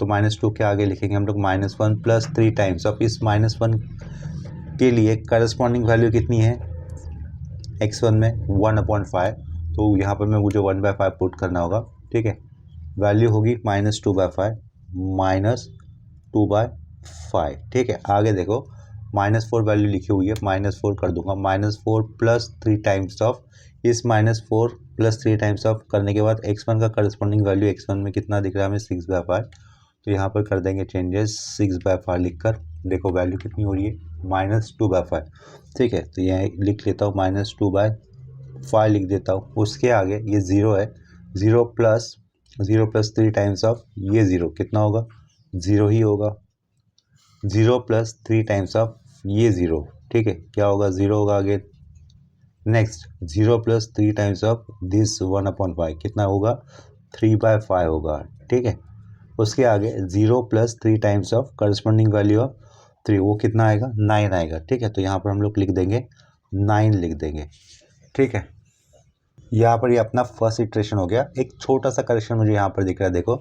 तो -2 के आगे लिखेंगे हम लोग -1 प्लस 3 टाइम्स ऑफ इस -1 के लिए करस्पॉन्डिंग वैल्यू कितनी है x1 में 1/5, तो यहाँ पर मैं मुझे 1/5 पुट करना होगा। ठीक है, वैल्यू होगी -2/5 -2/5। ठीक है, आगे देखो -4 वैल्यू लिखी हुई है, -4 कर दूंगा, -4 प्लस 3 टाइम्स ऑफ इस -4 प्लस 3 टाइम्स ऑफ करने के बाद x1 का करस्पॉन्डिंग वैल्यू x1 में कितना दिख रहा है हमें 6/5, तो यहाँ पर कर देंगे चेंजेस 6/5 लिखकर, देखो वैल्यू कितनी हो रही है -2/5। ठीक है, तो यहाँ लिख लेता हूँ -2/5 लिख देता हूँ, उसके आगे ये 0 है, 0 प्लस 3 टाइम्स ऑफ ये 0 कितना होगा 0 ही होगा, 0 प्लस 3 टाइम्स ऑफ ये 0। ठीक है, क्या होगा 0 होगा आगे। Next 0 plus 3 times of this 1/5 कितना होगा 3/5 होगा। ठीक है, उसके आगे 0 plus 3 times of corresponding value of 3, वो कितना आएगा 9 आएगा। ठीक है, तो यहाँ पर हम लोग लिख देंगे 9 लिख देंगे। ठीक है, यहाँ पर ये अपना फर्स्ट इटरेशन हो गया। एक छोटा सा करेक्शन मुझे यहाँ पर दिख रहा है, देखो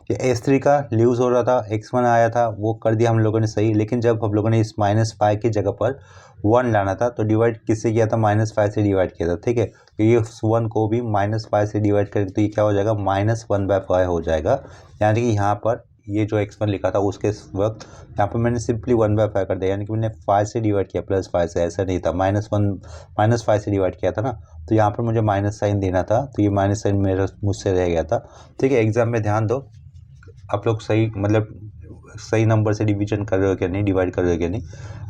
कि S3 का लूज हो रहा था, x1 आया था, वो कर दिया हम लोगों ने सही, लेकिन जब हम लोगों ने इस -5 की जगह पर 1 लाना था तो डिवाइड किससे किया था -5 से डिवाइड किया था। ठीक है, तो ये 1 को भी -5 से डिवाइड करके तो ये क्या हो जाएगा -1/5 हो जाएगा, यानी कि यहाँ पर ये जो x1 लिखा था उसके वक्त यहाँ पर मैंने सिंपली 1/5 कर दिया, यानी कि मैंने 5 से डिवाइड किया +5 से, ऐसा नहीं था, -5 से डिवाइड किया था ना, तो यहाँ पर मुझे माइनस साइन देना था, तो ये माइनस साइन मेरा मुझसे रह गया था। ठीक है, एग्जाम में ध्यान दो आप लोग सही मतलब सही नंबर से डिवीजन कर रहे हो क्या नहीं, डिवाइड कर रहे हो क्या नहीं।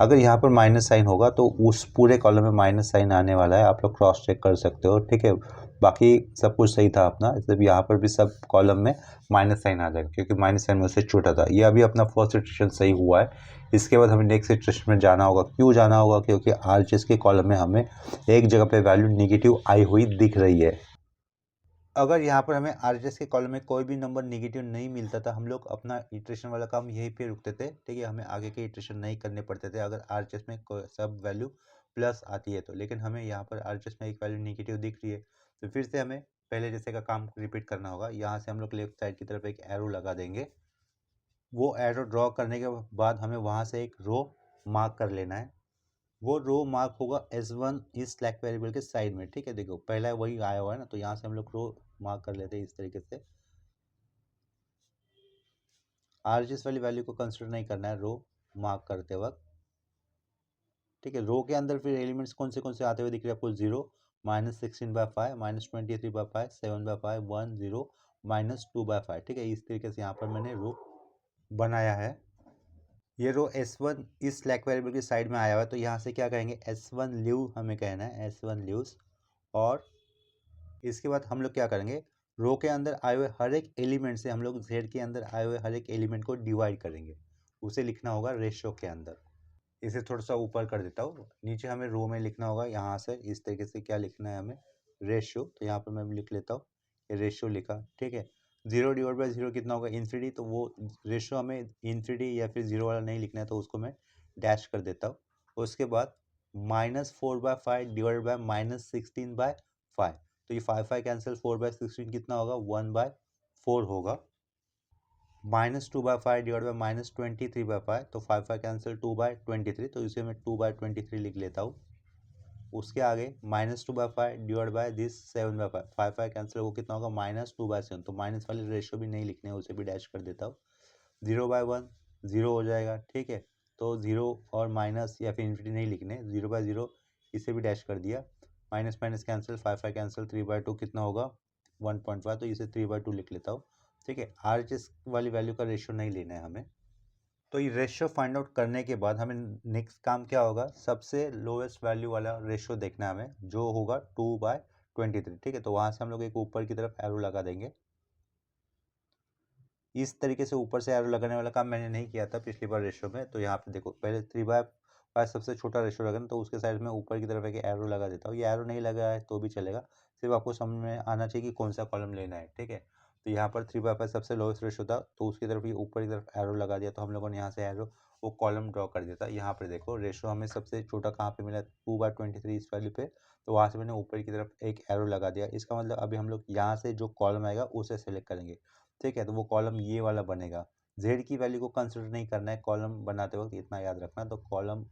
अगर यहाँ पर माइनस साइन होगा तो उस पूरे कॉलम में माइनस साइन आने वाला है, आप लोग क्रॉस चेक कर सकते हो। ठीक है, बाकी सब कुछ सही था अपना, इसलिए यहाँ पर भी सब कॉलम में माइनस साइन आ जाएगा, क्योंकि माइनस साइन मुझसे छोटा था। ये अभी अपना फर्स्ट इटरेशन सही हुआ है, इसके बाद हमें नेक्स्ट इटरेशन में जाना होगा। क्यों जाना होगा, क्योंकि RHS के कॉलम में हमें एक जगह पे वैल्यू नेगेटिव आई हुई दिख रही है। अगर यहाँ पर हमें आरएचएस के कॉलम में कोई भी नंबर नेगेटिव नहीं मिलता था, हम लोग अपना इटरेशन वाला काम यहीं पे रुकते थे, ठीक है। हमें आगे के इटरेशन नहीं करने पड़ते थे अगर आरएचएस में सब वैल्यू प्लस आती है तो। लेकिन हमें यहाँ पर आरएचएस में एक वैल्यू नेगेटिव दिख रही है, तो फिर से हमें पहले जैसे का काम रिपीट करना होगा। यहाँ से हम लोग लेफ्ट साइड की तरफ एक एरो लगा देंगे। वो एरो ड्रॉ करने के बाद हमें वहाँ से एक रो मार्क कर लेना है। वो रो मार्क होगा S1 इस स्लैक वेरिएबल के साइड में, ठीक है। देखो पहला वही आया हुआ है ना, तो यहाँ से हम लोग रो मार्क कर लेते हैं इस तरीके से। आरएचएस वाली वैल्यू को कंसिडर नहीं करना है रो मार्क करते वक्त, ठीक है। रो के अंदर फिर एलिमेंट्स कौन से आते हुए दिख रहे हैं आपको? 0, -16/5, -23/5, 7/5, 1, 0, -2/5, ठीक है। इस तरीके से यहाँ पर मैंने रो बनाया है। ये रो S1 इस स्लैक वेरिएबल की साइड में आया हुआ है, तो यहाँ से क्या कहेंगे? S1 लीव हमें कहना है, S1 लीव्स। और इसके बाद हम लोग क्या करेंगे? रो के अंदर आए हुए हर एक एलिमेंट से हम लोग जेड के अंदर आए हुए हर एक एलिमेंट को डिवाइड करेंगे। उसे लिखना होगा रेशियो के अंदर। इसे थोड़ा सा ऊपर कर देता हूँ। नीचे हमें रो में लिखना होगा यहाँ से इस तरीके से, क्या लिखना है हमें? रेशियो। तो यहाँ पर मैं लिख लेता हूँ, ये रेशियो लिखा, ठीक है। 0/0 कितना होगा? इन्फिनिटी। तो वो रेशियो हमें इन्फिनिटी या फिर 0 वाला नहीं लिखना है, तो उसको मैं डैश कर देता हूँ। उसके बाद -4/5 डिवाइड बाय -16/5। तो ये 5 कैंसिल, 4/16 कितना होगा? 1/4 होगा। -2/5 डिवाइड बाय -23/5, तो 5 कैंसिल, 2/23, तो इसे मैं 2/23 लिख लेता हूँ। उसके आगे -2/5 डिवाइड बाय दिस 7/5, 5 कैंसिल, वो कितना होगा? -2/7। तो माइनस वाले रेशियो भी नहीं लिखने हैं, उसे भी डैश कर देता हूँ। 0/1 0 हो जाएगा, ठीक है। तो 0 और माइनस या फिर इन्फिनिटी नहीं लिखने, 0/0 इसे भी डैश कर दिया। माइनस माइनस कैंसिल, 5 कैंसिल, 3/2 कितना होगा? 1.5, तो इसे 3/2 लिख लेता हूँ, ठीक है। आरएचएस वाली वैल्यू का रेशियो नहीं लेना है हमें। तो ये रेशियो फाइंड आउट करने के बाद हमें नेक्स्ट काम क्या होगा? सबसे लोएस्ट वैल्यू वाला रेशियो देखना है हमें, जो होगा 2/23, ठीक है। तो वहाँ से हम लोग एक ऊपर की तरफ एरो लगा देंगे। इस तरीके से ऊपर से एरो लगाने वाला काम मैंने नहीं किया था पिछली बार रेशियो में। तो यहाँ पे देखो, पहले 3/5 सबसे छोटा रेशियो लगाना, तो उसके साइड में ऊपर की तरफ एक एरो लगा देता हूँ। ये एरो नहीं लगा है तो भी चलेगा, सिर्फ आपको समझ में आना चाहिए कि कौन सा कॉलम लेना है, ठीक है। तो यहाँ पर 3/5 सबसे लोएस्ट रेशियो था, तो उसकी तरफ ये ऊपर की तरफ एरो लगा दिया, तो हम लोगों ने यहाँ से एरो वो कॉलम ड्रॉ कर दिया था। यहाँ पर देखो रेशियो हमें सबसे छोटा कहाँ पे मिला? 2/23 इस वैल्यू पे। तो वहाँ से मैंने ऊपर की तरफ एक एरो लगा दिया। इसका मतलब अभी हम लोग यहाँ से जो कॉलम आएगा उसे सेलेक्ट करेंगे, ठीक है। तो वो कॉलम ये वाला बनेगा। जेड की वैल्यू को कंसिडर नहीं करना है कॉलम बनाते वक्त, इतना याद रखना। तो कॉलम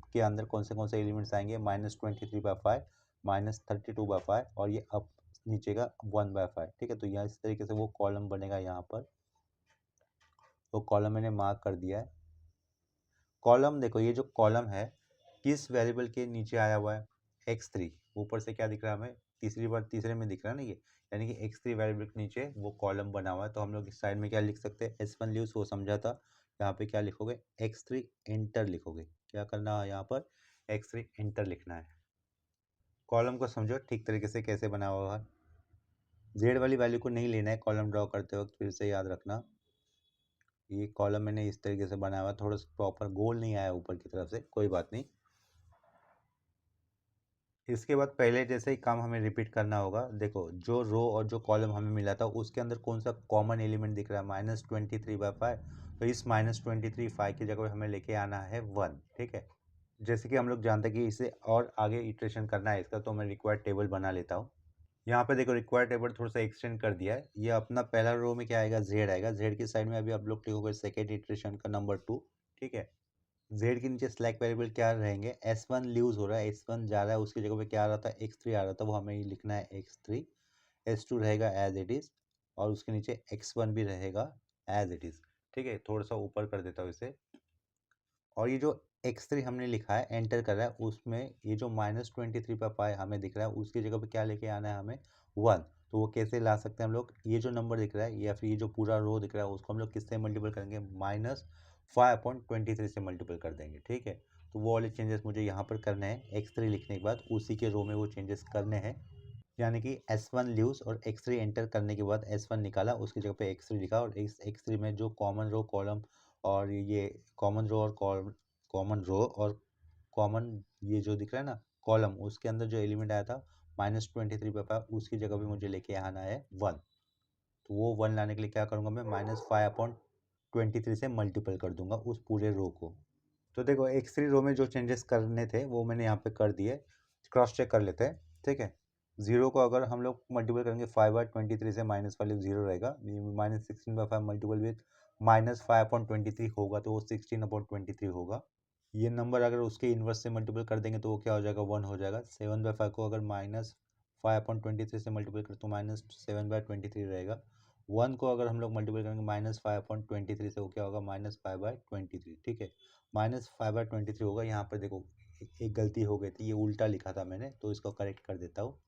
के अंदर कौन से एलिमेंट्स आएंगे? -23/5, -32/5, और ये अप नीचे का 1/5, ठीक है। तो यहाँ इस तरीके से वो कॉलम बनेगा। यहाँ पर वो कॉलम मैंने मार्क कर दिया है। कॉलम देखो, ये जो कॉलम है किस वेरिएबल के नीचे आया हुआ है? x3। ऊपर से क्या दिख रहा है हमें? तीसरी बार तीसरे में दिख रहा है ना ये, यानी कि x3 वेरिएबल के नीचे वो कॉलम बना हुआ है। तो हम लोग इस साइड में क्या लिख सकते हैं? S1 लीव्स, वो समझा था। यहाँ पे क्या लिखोगे? x3 एंटर लिखोगे। क्या करना है यहाँ पर? x3 एंटर लिखना है। कॉलम को समझो ठीक तरीके से कैसे बना हुआ है। जेड वाली वैल्यू को नहीं लेना है कॉलम ड्रॉ करते वक्त, फिर से याद रखना। ये कॉलम मैंने इस तरीके से बनाया हुआ, थोड़ा सा प्रॉपर गोल नहीं आया ऊपर की तरफ से, कोई बात नहीं। इसके बाद पहले जैसे ही काम हमें रिपीट करना होगा। देखो जो रो और जो कॉलम हमें मिला था उसके अंदर कौन सा कॉमन एलिमेंट दिख रहा है? -23/5। तो इस -23/5 की जगह हमें लेके आना है 1, ठीक है। जैसे कि हम लोग जानते हैं कि इसे और आगे इटरेशन करना है इसका, तो मैं रिक्वायर्ड टेबल बना लेता हूँ। यहाँ पे देखो रिक्वायर्ड टेबल थोड़ा सा एक्सटेंड कर दिया है। ये अपना पहला रो में क्या आएगा? जेड आएगा। जेड की साइड में अभी आप लोग लिखोगे सेकेंड इटरेशन का नंबर 2, ठीक है। जेड के नीचे स्लैक वेरिएबल क्या रहेंगे? S1 ल्यूज हो रहा है, S1 जा रहा है, उसकी जगह पे क्या आ रहा था? x3 आ रहा था, वो हमें ही लिखना है x3। S2 रहेगा एज इट इज, और उसके नीचे x1 भी रहेगा एज इट इज, ठीक है। थोड़ा सा ऊपर कर देता हूँ इसे। और ये जो x3 हमने लिखा है एंटर कर रहा है, उसमें ये जो -23/5 हमें दिख रहा है उसकी जगह पे क्या लेके आना है हमें? 1। तो वो कैसे ला सकते हैं हम लोग? ये जो नंबर दिख रहा है या फिर ये जो पूरा रो दिख रहा है उसको हम लोग किससे मल्टीपल करेंगे? -5/23 से मल्टीपल कर देंगे, ठीक है। तो वो वाले चेंजेस मुझे यहाँ पर करने हैं x3 लिखने के बाद, उसी के रो में वो चेंजेस करने हैं। यानी कि S1 लीव्स और x3 एंटर करने के बाद S1 निकाला, उसकी जगह पे x3 लिखा, और इस x3 में जो कॉमन रो कॉलम और ये कॉमन रो और कॉमन रो और कॉमन ये जो दिख रहा है ना कॉलम, उसके अंदर जो एलिमेंट आया था -23/5 उसकी जगह पे मुझे लेके आना है 1। तो वो 1 लाने के लिए क्या करूँगा मैं -5/23 से मल्टीपल कर दूंगा उस पूरे रो को। तो देखो x3 रो में जो चेंजेस करने थे वो मैंने यहाँ पे कर दिए। क्रॉस चेक कर लेते हैं, ठीक है। जीरो को अगर हम लोग मल्टीपल करेंगे 5/23 से माइनस वाले जीरो रहेगा, -16/5 मल्टीपल विथ -5/23 होगा तो वो 16/23 होगा। ये नंबर अगर उसके इन्वर्स से मल्टीपल कर देंगे तो वो क्या हो जाएगा, 1 हो जाएगा। 7/5 को अगर -5/23 से मल्टीपल करें तो -7/23 रहेगा। 1 को अगर हम लोग मल्टीपल करेंगे -5/23 से वो क्या होगा, -5/23, ठीक है। -5/23 होगा। यहाँ पर देखो एक गलती हो गई थी, ये उल्टा लिखा था मैंने, तो इसको करेक्ट कर देता हूँ।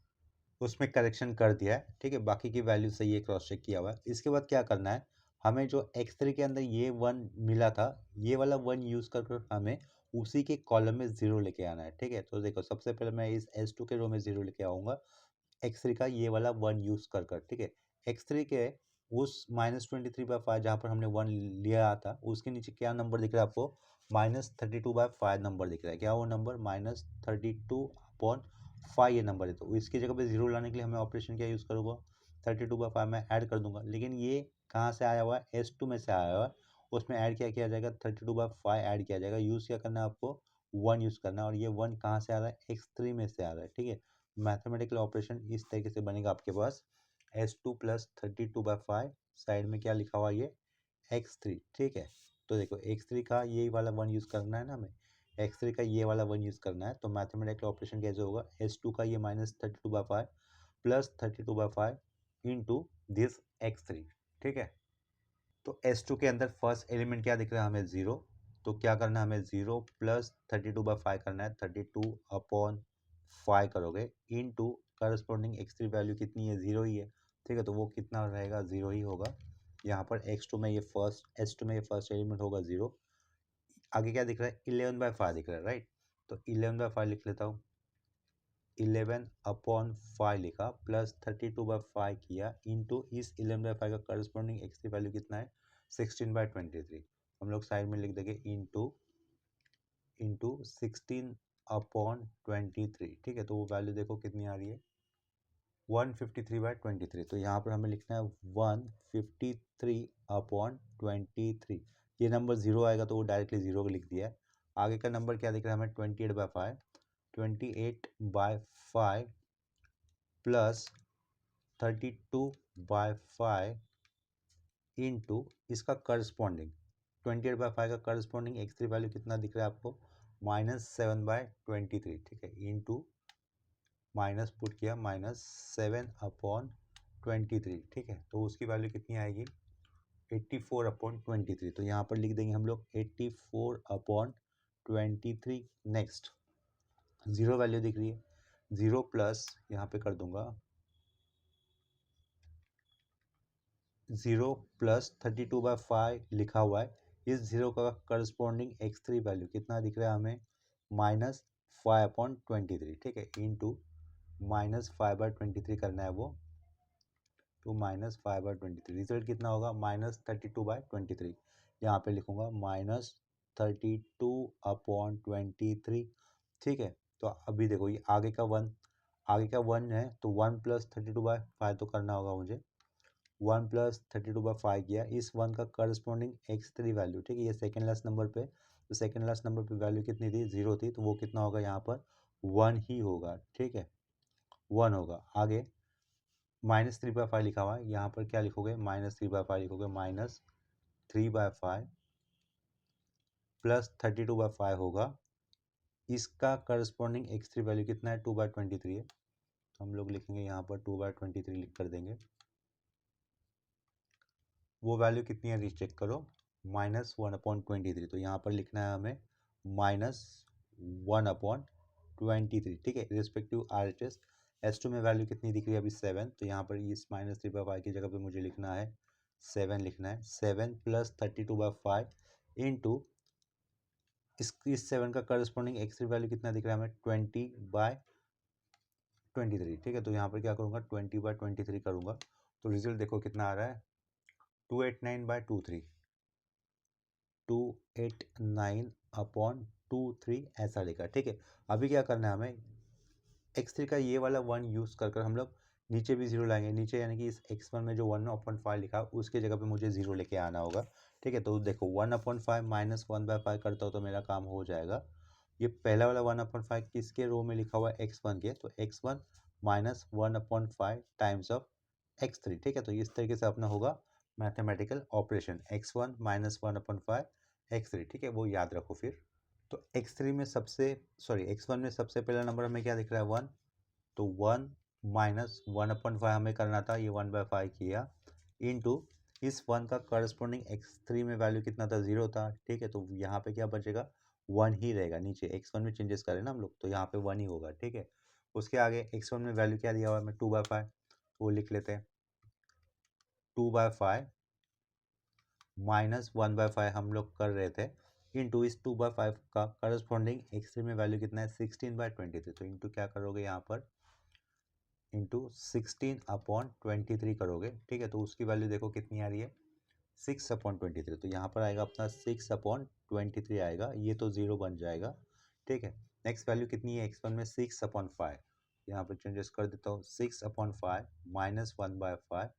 उसमें करेक्शन कर दिया है, ठीक है। बाकी की वैल्यू सही है, क्रॉस चेक किया हुआ है। इसके बाद क्या करना है, हमें जो x3 के अंदर ये 1 मिला था, ये वाला 1 यूज़ कर कर हमें उसी के कॉलम में 0 लेके आना है, ठीक है। तो देखो सबसे पहले मैं इस S2 के रो में 0 लेके आऊँगा x3 का ये वाला 1 यूज़ कर कर, ठीक है। x3 के उस -23/5 जहाँ पर हमने 1 लिया था उसके नीचे क्या नंबर दिख रहा है आपको, -32/5 नंबर दिख रहा है। क्या वो नंबर, -32/5 ये नंबर है। तो इसकी जगह पे 0 लाने के लिए हमें ऑपरेशन क्या यूज़ करूँगा, 32/5 में ऐड कर दूंगा। लेकिन ये कहाँ से आया हुआ है, S2 में से आया हुआ है। उसमें ऐड क्या किया जाएगा, 32/5 ऐड किया जाएगा। यूज़ क्या करना है आपको, 1 यूज़ करना है। और ये 1 कहाँ से आ रहा है, x3 में से आ रहा है, ठीक है। मैथमेटिकल ऑपरेशन इस तरीके से बनेगा आपके पास, S2 + 32/5 साइड में क्या लिखा हुआ है, ये x3, ठीक है। तो देखो x3 का यही वाला 1 यूज़ करना है ना हमें, x3 का ये वाला 1 यूज़ करना है। तो मैथमेटिकल ऑपरेशन कैसे होगा, S2 का ये -32/5 + 32/5 इंटू दिस x3, ठीक है। तो S2 के अंदर फर्स्ट एलिमेंट क्या दिख रहा है हमें, 0। तो क्या करना है हमें, 0 + 32/5 करना है, 32/5 करोगे इनटू करस्पॉन्डिंग x3 वैल्यू कितनी है, 0 ही है, ठीक है। तो वो कितना रहेगा, 0 ही होगा। यहाँ पर S2 में ये फर्स्ट एलिमेंट होगा 0। आगे क्या दिख रहा है, 11/5 दिख रहा है, राइट। तो 11/5 लिख लेता हूँ, 11/5 लिखा प्लस 32/5 किया इंटू इस 11/5 का करस्पॉन्डिंग x3 वैल्यू कितना है, 16/23। हम लोग साइड में लिख देंगे इंटू 16/23, ठीक है। तो वो वैल्यू देखो कितनी आ रही है, 153/23। तो यहाँ पर हमें लिखना है 153/23। ये नंबर 0 आएगा तो वो डायरेक्टली 0 लिख दिया है। आगे का नंबर क्या दिख रहा है हमें, 28/5, 28/5 प्लस 32/5 इंटू इसका करस्पॉन्डिंग 28/5 का करस्पॉन्डिंग x3 वैल्यू कितना दिख रहा है आपको, -7/23, ठीक है। इंटू माइनस पुट किया -7/23, ठीक है। तो उसकी वैल्यू कितनी आएगी, 84/23। तो यहाँ पर लिख देंगे हम लोग 84/23। नेक्स्ट 0 वैल्यू दिख रही है, 0 प्लस यहाँ पे कर दूंगा 0 + 32/5 लिखा हुआ है। इस 0 का करस्पॉन्डिंग x3 वैल्यू कितना दिख रहा है हमें, -5/23, ठीक है। इंटू -5/23 करना है वो, तो -5/23 रिजल्ट कितना होगा, -32/23। यहाँ पे लिखूंगा -32/23, ठीक है। तो अभी देखो ये आगे का 1 है, तो 1 + 32/5 तो करना होगा मुझे। 1 + 32/5 किया, इस 1 का करस्पॉन्डिंग x3 वैल्यू, ठीक है। ये सेकेंड लास्ट नंबर पे, तो सेकेंड लास्ट नंबर पे वैल्यू कितनी थी, 0 थी। तो वो कितना होगा, यहाँ पर 1 ही होगा, ठीक है, 1 होगा। आगे -3/5 लिखा हुआ है, यहाँ पर क्या लिखोगे, -3/5 लिखोगे, -3/5 प्लस 32/5 होगा। इसका करस्पॉन्डिंग x3 वैल्यू कितना है, 2/23 है। तो हम लोग लिखेंगे यहाँ पर 2/23 लिख कर देंगे। वो वैल्यू कितनी है, रीचेक करो, -1/23। तो यहाँ पर लिखना है हमें -1/23, ठीक है, रिस्पेक्टिव RHS। S2 में वैल्यू कितनी दिख रही है अभी, 7। तो यहाँ पर इस -3/5 की जगह पे मुझे लिखना है 7 लिखना है। 7 + 32/5 इंटू इस 7 का करस्पॉन्डिंग x3 वैल्यू कितना दिख रहा है हमें, 20/23, ठीक है। तो यहाँ पर क्या करूँगा, 20/23 करूँगा। तो रिजल्ट देखो कितना आ रहा है, 289/23, 289/23 ऐसा लिखा, ठीक है। अभी क्या करना है हमें, x3 का ये वाला 1 यूज़ कर हम लोग नीचे भी 0 लाएंगे, नीचे यानी कि इस x1 में जो 1/5 लिखा उसके जगह पे मुझे 0 लेके आना होगा। ठीक है, तो देखो 1/5 माइनस 1/5 करता हो तो मेरा काम हो जाएगा। ये पहला वाला 1/5 किसके रो में लिखा हुआ है, x1 के, तो x1 minus 1/5 times of x3। ठीक है, तो इस तरीके से अपना होगा mathematical operation, x1 minus 1/5 x3। ठीक है, वो याद रखो फिर। तो x3 में x1 में सबसे पहला नंबर हमें क्या दिख रहा है, 1, तो 1 माइनस 1/5 हमें करना था, ये 1/5 किया, इनटू इस 1 का करस्पॉन्डिंग x3 में वैल्यू कितना था, 0 था। ठीक है, तो यहाँ पे क्या बचेगा, 1 ही रहेगा। नीचे x1 में चेंजेस करें ना हम लोग, तो यहाँ पे 1 ही होगा। ठीक है, उसके आगे x1 में वैल्यू क्या दिया हुआ है, हमें 2/5, वो लिख लेते हैं। 2/5 माइनस 1/5 हम लोग कर रहे थे, इंटू इस 2/5 का करस्पॉन्डिंग x3 में वैल्यू कितना है, 16/23। तो इंटू क्या करोगे यहाँ पर, इंटू 16/23 करोगे। ठीक है, तो उसकी वैल्यू देखो कितनी आ रही है, 6/23। तो यहाँ पर आएगा अपना 6/23 आएगा, ये तो 0 बन जाएगा। ठीक है, नेक्स्ट वैल्यू कितनी है, x1 में 6/5, यहाँ पर चेंजेस कर देता हूँ, 6/5 माइनस 1/5,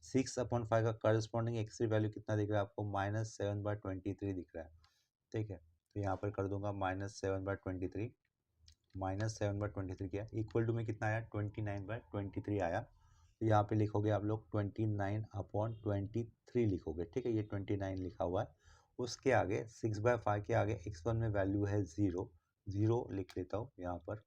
6/5 का करस्पॉन्डिंग x3 वैल्यू कितना दिख रहा है आपको, -7/23 दिख रहा है। ठीक है, तो यहाँ पर कर दूंगा -7/23, -7/23 किया, इक्वल टू में कितना आया, 29/23 आया। तो यहाँ पे लिखोगे आप लोग 29/23 लिखोगे। ठीक है, ये 29 लिखा हुआ है। उसके आगे 6/5 के आगे x1 में वैल्यू है 0, 0 लिख लेता हूँ यहाँ पर,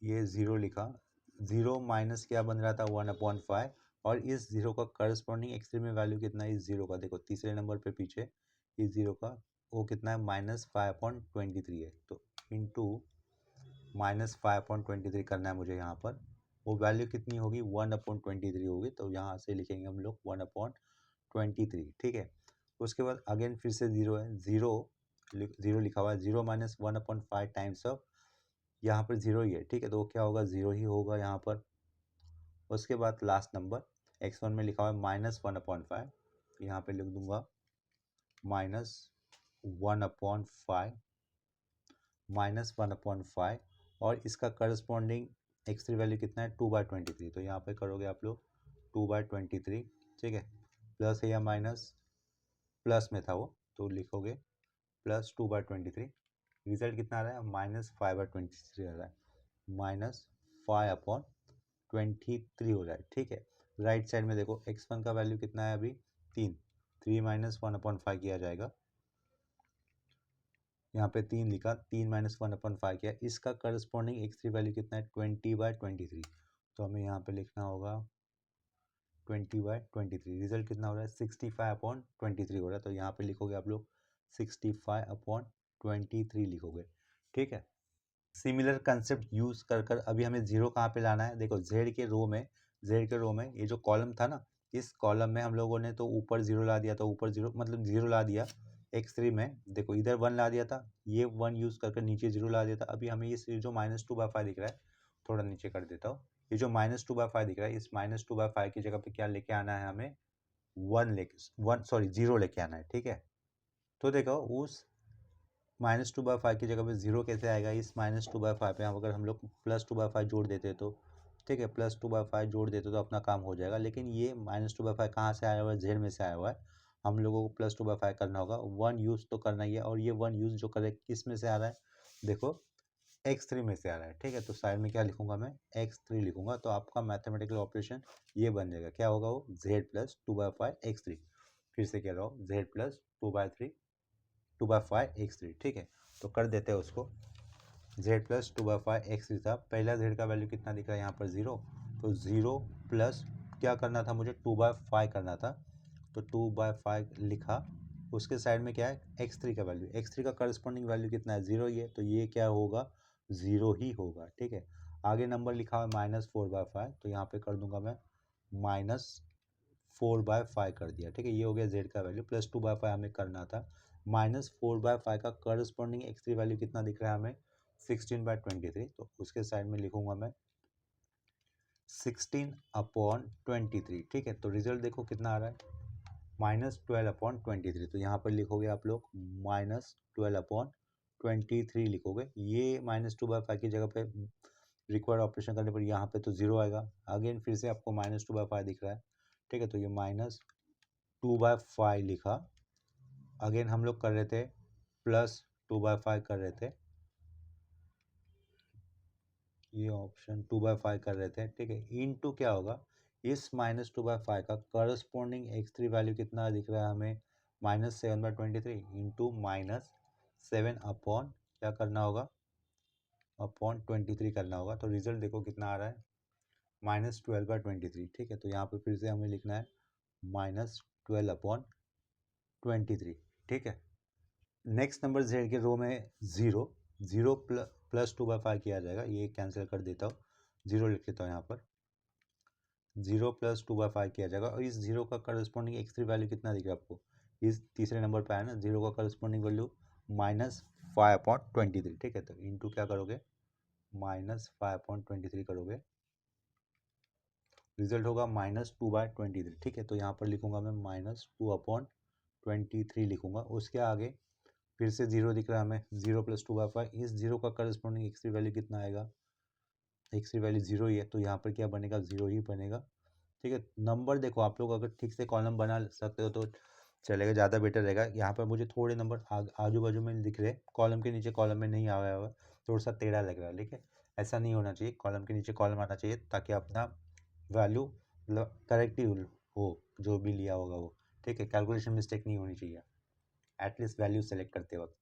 ये 0 लिखा, 0 माइनस क्या बन रहा था, 1/5, और इस 0 का करस्पॉन्डिंग x3 में वैल्यू कितना है, इस 0 का देखो तीसरे नंबर पे पीछे, इस 0 का वो कितना है, -5/23 है। तो इंटू -5/23 करना है मुझे यहाँ पर, वो वैल्यू कितनी होगी, 1/23 होगी। तो यहाँ से लिखेंगे हम लोग 1/23। ठीक है, उसके बाद अगेन फिर से 0 है, 0 लिखा हुआ है, 0 माइनस 1/5 टाइम्स ऑफ, यहाँ पर 0 ही है। ठीक है, तो वो क्या होगा, 0 ही होगा यहाँ पर। उसके बाद लास्ट नंबर x1 में लिखा हुआ है -1/5, यहाँ पे लिख दूंगा -1/5 और इसका करस्पॉन्डिंग x3 वैल्यू कितना है, 2/23। तो यहाँ पे करोगे आप लोग 2/23। ठीक है, प्लस है या माइनस, प्लस में था वो, तो लिखोगे प्लस 2/23। रिजल्ट कितना आ रहा है, -5/23 आ रहा है, -5/23 हो रहा है। ठीक है, राइट साइड में देखो x1 का वैल्यू कितना है अभी, 3 माइनस 1/5 किया जाएगा, यहाँ पे 3 लिखा, 3 माइनस 1/5 किया, इसका करस्पॉन्डिंग x3 वैल्यू कितना है, 20/23। तो हमें यहाँ पे लिखना होगा 20/23। रिजल्ट कितना हो रहा है, 65/23 हो रहा है। तो यहाँ पे लिखोगे आप लोग 65/23 लिखोगे। ठीक है, सिमिलर कंसेप्ट यूज कर कर अभी हमें 0 कहाँ पे लाना है, देखो z के रो में ये जो कॉलम था ना, इस कॉलम में हम लोगों ने तो ऊपर 0 ला दिया था, ऊपर 0 मतलब 0 ला दिया x3 में, देखो इधर 1 ला दिया था, ये 1 यूज करके नीचे 0 ला दिया था। अभी हमें ये जो -2/5 दिख रहा है, थोड़ा नीचे कर देता हूँ, ये जो -2/5 दिख रहा है, इस -2/5 की जगह पे क्या लेके आना है हमें, 0 लेके आना है। ठीक है, तो देखो उस -2/5 की जगह पे 0 कैसे आएगा, इस -2/5 पे अगर हम लोग +2/5 जोड़ देते तो, ठीक है, +2/5 जोड़ देते तो अपना काम हो जाएगा। लेकिन ये -2/5 कहाँ से आया हुआ है, जेड में से आया हुआ है, हम लोगों को +2/5 करना होगा, 1 यूज़ तो करना ही है। और ये 1 यूज़ जो करे किस में से आ रहा है, देखो x3 में से आ रहा है। ठीक है, तो साइड में क्या लिखूंगा मैं, x3 लिखूंगा, तो आपका मैथमेटिकल ऑपरेशन ये बन जाएगा, क्या होगा वो, z + 2/5 x3। फिर से कह रहा हूँ, z + 2/5 x3। ठीक है, तो कर देते हैं उसको, z + 2/5 x3 था, पहला z का वैल्यू कितना दिख रहा है यहाँ पर, 0। तो 0 प्लस क्या करना था मुझे, 2/5 करना था, तो 2/5 लिखा। उसके साइड में क्या है, x3 का वैल्यू, x3 का करस्पॉन्डिंग वैल्यू कितना है, 0 ही है, तो ये क्या होगा, 0 ही होगा। ठीक है, आगे नंबर लिखा हुआ है -4/5, तो यहाँ पे कर दूंगा मैं -4/5 कर दिया। ठीक है, ये हो गया z का वैल्यू, +2/5 हमें करना था, -4/5 का करस्पॉन्डिंग x3 वैल्यू कितना दिख रहा है हमें, 16/23। तो उसके साइड में लिखूंगा मैं 16/23। ठीक है, तो रिजल्ट देखो कितना आ रहा है, -12/23। तो यहाँ पर लिखोगे आप लोग -12/23। 23 लिखोगे। ये -2/5 की जगह पे रिक्वायर्ड ऑपरेशन करने पर यहाँ पे तो 0 आएगा। अगेन फिर से आपको -2/5 दिख रहा है, ठीक है, तो ये -2/5 लिखा। अगेन हम लोग कर रहे थे +2/5 कर रहे थे, ये ऑप्शन 2/5 कर रहे थे, ठीक है। इनटू क्या होगा, इस -2/5 का करस्पॉन्डिंग x3 वैल्यू कितना दिख रहा है हमें, -7/23 इंटू -7 अपॉन क्या करना होगा, अपॉन 23 करना होगा। तो रिजल्ट देखो कितना आ रहा है, -12/23, ठीक है। तो यहाँ पे फिर से हमें लिखना है -12/23, ठीक है। नेक्स्ट नंबर जेड के रो में 0 0 प्लस 2/5 किया जाएगा, ये कैंसिल कर देता हूँ, 0 लिख लेता हूँ यहाँ पर। 0 प्लस 2/5 किया जाएगा और इस 0 का करस्पॉन्डिंग x3 वैल्यू कितना दिख रहा है आपको, इस तीसरे नंबर पे आया ना, 0 का करस्पॉन्डिंग वैल्यू -5/23, ठीक है। तो इंटू क्या करोगे, -5/23 करोगे, रिजल्ट होगा -2/23, ठीक है। तो यहाँ पर लिखूंगा मैं -2/23 लिखूंगा। उसके आगे फिर से 0 दिख रहा है हमें, 0 प्लस 2/5, इस 0 का करस्पॉन्डिंग x3 वैल्यू कितना आएगा, x3 वैल्यू 0 ही है, तो यहाँ पर क्या बनेगा, 0 ही बनेगा, ठीक है। नंबर देखो आप लोग अगर ठीक से कॉलम बना सकते हो तो चलेगा, ज़्यादा बेटर रहेगा। यहाँ पर मुझे थोड़े नंबर आजू बाजू में दिख रहे हैं, कॉलम के नीचे कॉलम में नहीं आया हुआ, थोड़ा सा टेढ़ा लग रहा है, ठीक है। ऐसा नहीं होना चाहिए, कॉलम के नीचे कॉलम आना चाहिए ताकि अपना वैल्यू करेक्ट ही हो, जो भी लिया होगा वो, ठीक है। कैलकुलेशन मिस्टेक नहीं होनी चाहिए एटलीस्ट वैल्यू सेलेक्ट करते वक्त।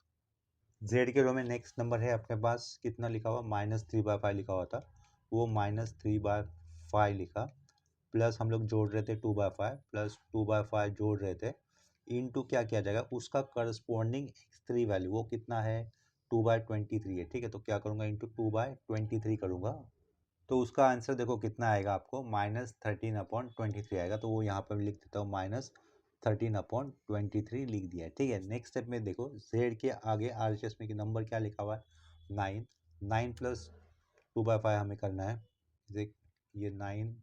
जेड के रो में नेक्स्ट नंबर है अपने पास, कितना लिखा हुआ, -3/5 लिखा हुआ था, वो -3/5 लिखा, प्लस हम लोग जोड़ रहे थे 2/5, प्लस 2/5 जोड़ रहे थे, इनटू क्या किया जाएगा, उसका करस्पॉन्डिंग x3 वैल्यू वो कितना है, 2/23 है, ठीक है। तो क्या करूँगा, इंटू 2/23 करूँगा, तो उसका आंसर देखो कितना आएगा आपको, -13/23 आएगा। तो वो यहाँ पर लिख देता हूँ, -13/23 लिख दिया है, ठीक है। नेक्स्ट स्टेप में देखो, जेड के आगे RHS में नंबर क्या लिखा हुआ है, 9 9 प्लस 2/5 हमें करना है, देख ये 9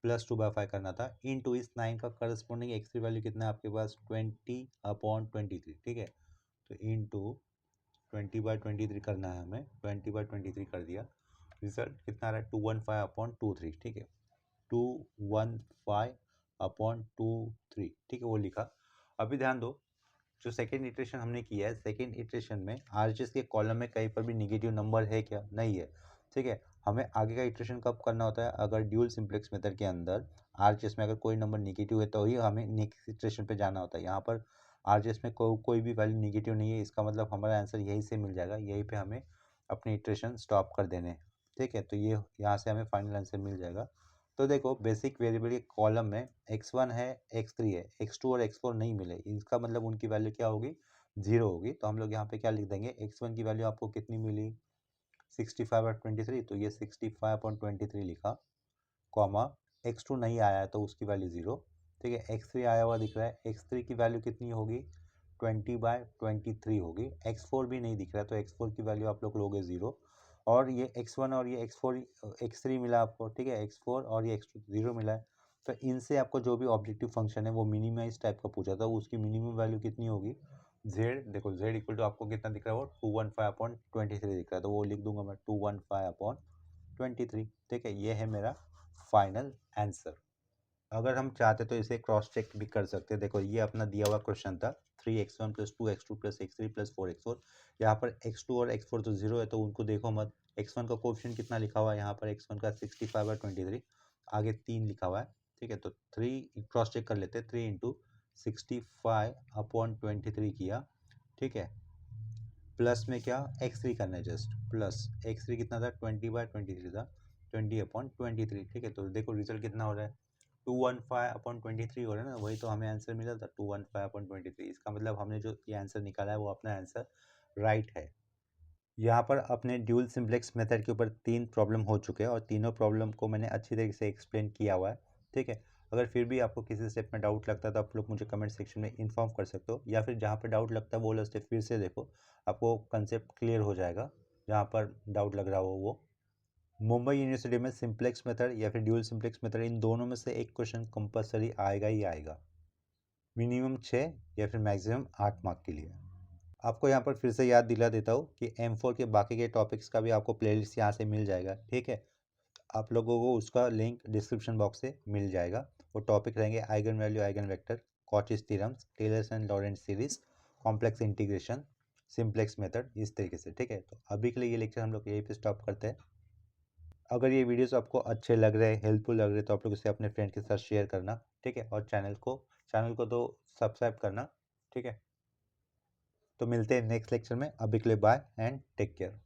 प्लस 2/5 करना था, इनटू इस 9 का करस्पॉन्डिंग x3 वैल्यू कितना है आपके पास, 20/23, ठीक है। तो इनटू 20/23 करना है हमें, 20/23 कर दिया, रिजल्ट कितना आ रहा है, 215/23, ठीक है, 215/23, ठीक है, वो लिखा। अभी ध्यान दो, जो सेकेंड इटरेशन हमने किया है, सेकेंड इटरेशन में RHS के कॉलम में कहीं पर भी निगेटिव नंबर है क्या, नहीं है, ठीक है। हमें आगे का इटरेशन कब करना होता है, अगर ड्यूल सिंप्लेक्स मेथड के अंदर RHS में अगर कोई नंबर निगेटिव है तो ही हमें नेक्स्ट इटरेशन पे जाना होता है। यहाँ पर RHS में कोई भी वैल्यू निगेटिव नहीं है, इसका मतलब हमारा आंसर यहीं से मिल जाएगा, यहीं पे हमें अपने इटरेशन स्टॉप कर देने हैं, ठीक है। तो ये यहाँ से हमें फाइनल आंसर मिल जाएगा। तो देखो बेसिक वेरिएबल के कॉलम में x1 है, x3 है, x2 और x4 नहीं मिले, इसका मतलब उनकी वैल्यू क्या होगी, 0 होगी। तो हम लोग यहाँ पे क्या लिख देंगे, x1 की वैल्यू आपको कितनी मिली, 65/23, तो ये 65/23 लिखा, कॉमा, x2 नहीं आया है तो उसकी वैल्यू 0, ठीक है। x3 आया हुआ दिख रहा है, x3 की वैल्यू कितनी होगी, 20/23 होगी। x4 भी नहीं दिख रहा है तो x4 की वैल्यू आप लोग लोगे 0, और ये x1 और ये x4 x3 मिला आपको, ठीक है, x4 और ये x2 0 मिला है। तो इनसे आपको जो भी ऑब्जेक्टिव फंक्शन है वो मिनिमाइज टाइप का पूछा था, उसकी मिनिमम वैल्यू कितनी होगी, जेड देखो, जेड इक्वल टू आपको कितना दिख रहा है, वो 215/23 दिख रहा है, तो वो लिख दूंगा मैं 215/23, ठीक है। ये है मेरा फाइनल आंसर। अगर हम चाहते तो इसे क्रॉस चेक भी कर सकते हैं। देखो ये अपना दिया हुआ क्वेश्चन था, 3x1 + 2x2 + x3 + 4x4, यहाँ पर x2 और x4 तो 0 है तो उनको देखो मत। x1 का कोएफिशिएंट कितना लिखा हुआ है, यहाँ पर x1 का 65/23, आगे 3 लिखा हुआ है, ठीक है। तो 3 क्रॉस चेक कर लेते हैं, 3 इंटू 65/23 किया, ठीक है, प्लस में क्या x3 करना है, जस्ट प्लस x3 कितना था, 20/23 था, 20/23, ठीक है। तो देखो रिजल्ट कितना हो रहा है, 215/23 हो रहा है ना, वही तो हमें आंसर मिला था, 215/23। इसका मतलब हमने जो ये आंसर निकाला है वो अपना आंसर राइट है। यहाँ पर अपने ड्यूल सिंप्लेक्स मेथड के ऊपर 3 प्रॉब्लम हो चुके हैं और तीनों प्रॉब्लम को मैंने अच्छी तरीके से एक्सप्लेन किया हुआ है, ठीक है। अगर फिर भी आपको किसी स्टेप में डाउट लगता है तो आप लोग मुझे कमेंट सेक्शन में इन्फॉर्म कर सकते हो, या फिर जहाँ पर डाउट लगता है वो वाला स्टेप फिर से देखो, आपको कंसेप्ट क्लियर हो जाएगा जहाँ पर डाउट लग रहा हो वो। मुंबई यूनिवर्सिटी में सिंप्लेक्स मेथड या फिर ड्यूल सिंप्लेक्स मेथड, इन दोनों में से एक क्वेश्चन कंपलसरी आएगा ही आएगा, मिनिमम 6 या फिर मैक्सिमम 8 मार्क के लिए। आपको यहाँ पर फिर से याद दिला देता हूँ कि M4 के बाकी के टॉपिक्स का भी आपको प्लेलिस्ट यहाँ से मिल जाएगा, ठीक है। आप लोगों को उसका लिंक डिस्क्रिप्शन बॉक्स से मिल जाएगा। वो टॉपिक रहेंगे eigen value, eigen vector, Cauchy's theorems, Taylor's and Laurent series, complex integration, simplex method, इस तरीके से, ठीक है। तो अभी के लिए ये लेक्चर हम लोग यहीं पे स्टॉप करते हैं। अगर ये वीडियोस आपको अच्छे लग रहे हैं, हेल्पफुल लग रहे हैं, तो आप लोग इसे अपने फ्रेंड के साथ शेयर करना, ठीक है। और चैनल को तो सब्सक्राइब करना, ठीक है। तो मिलते हैं नेक्स्ट लेक्चर में। अभी के लिए बाय एंड टेक केयर।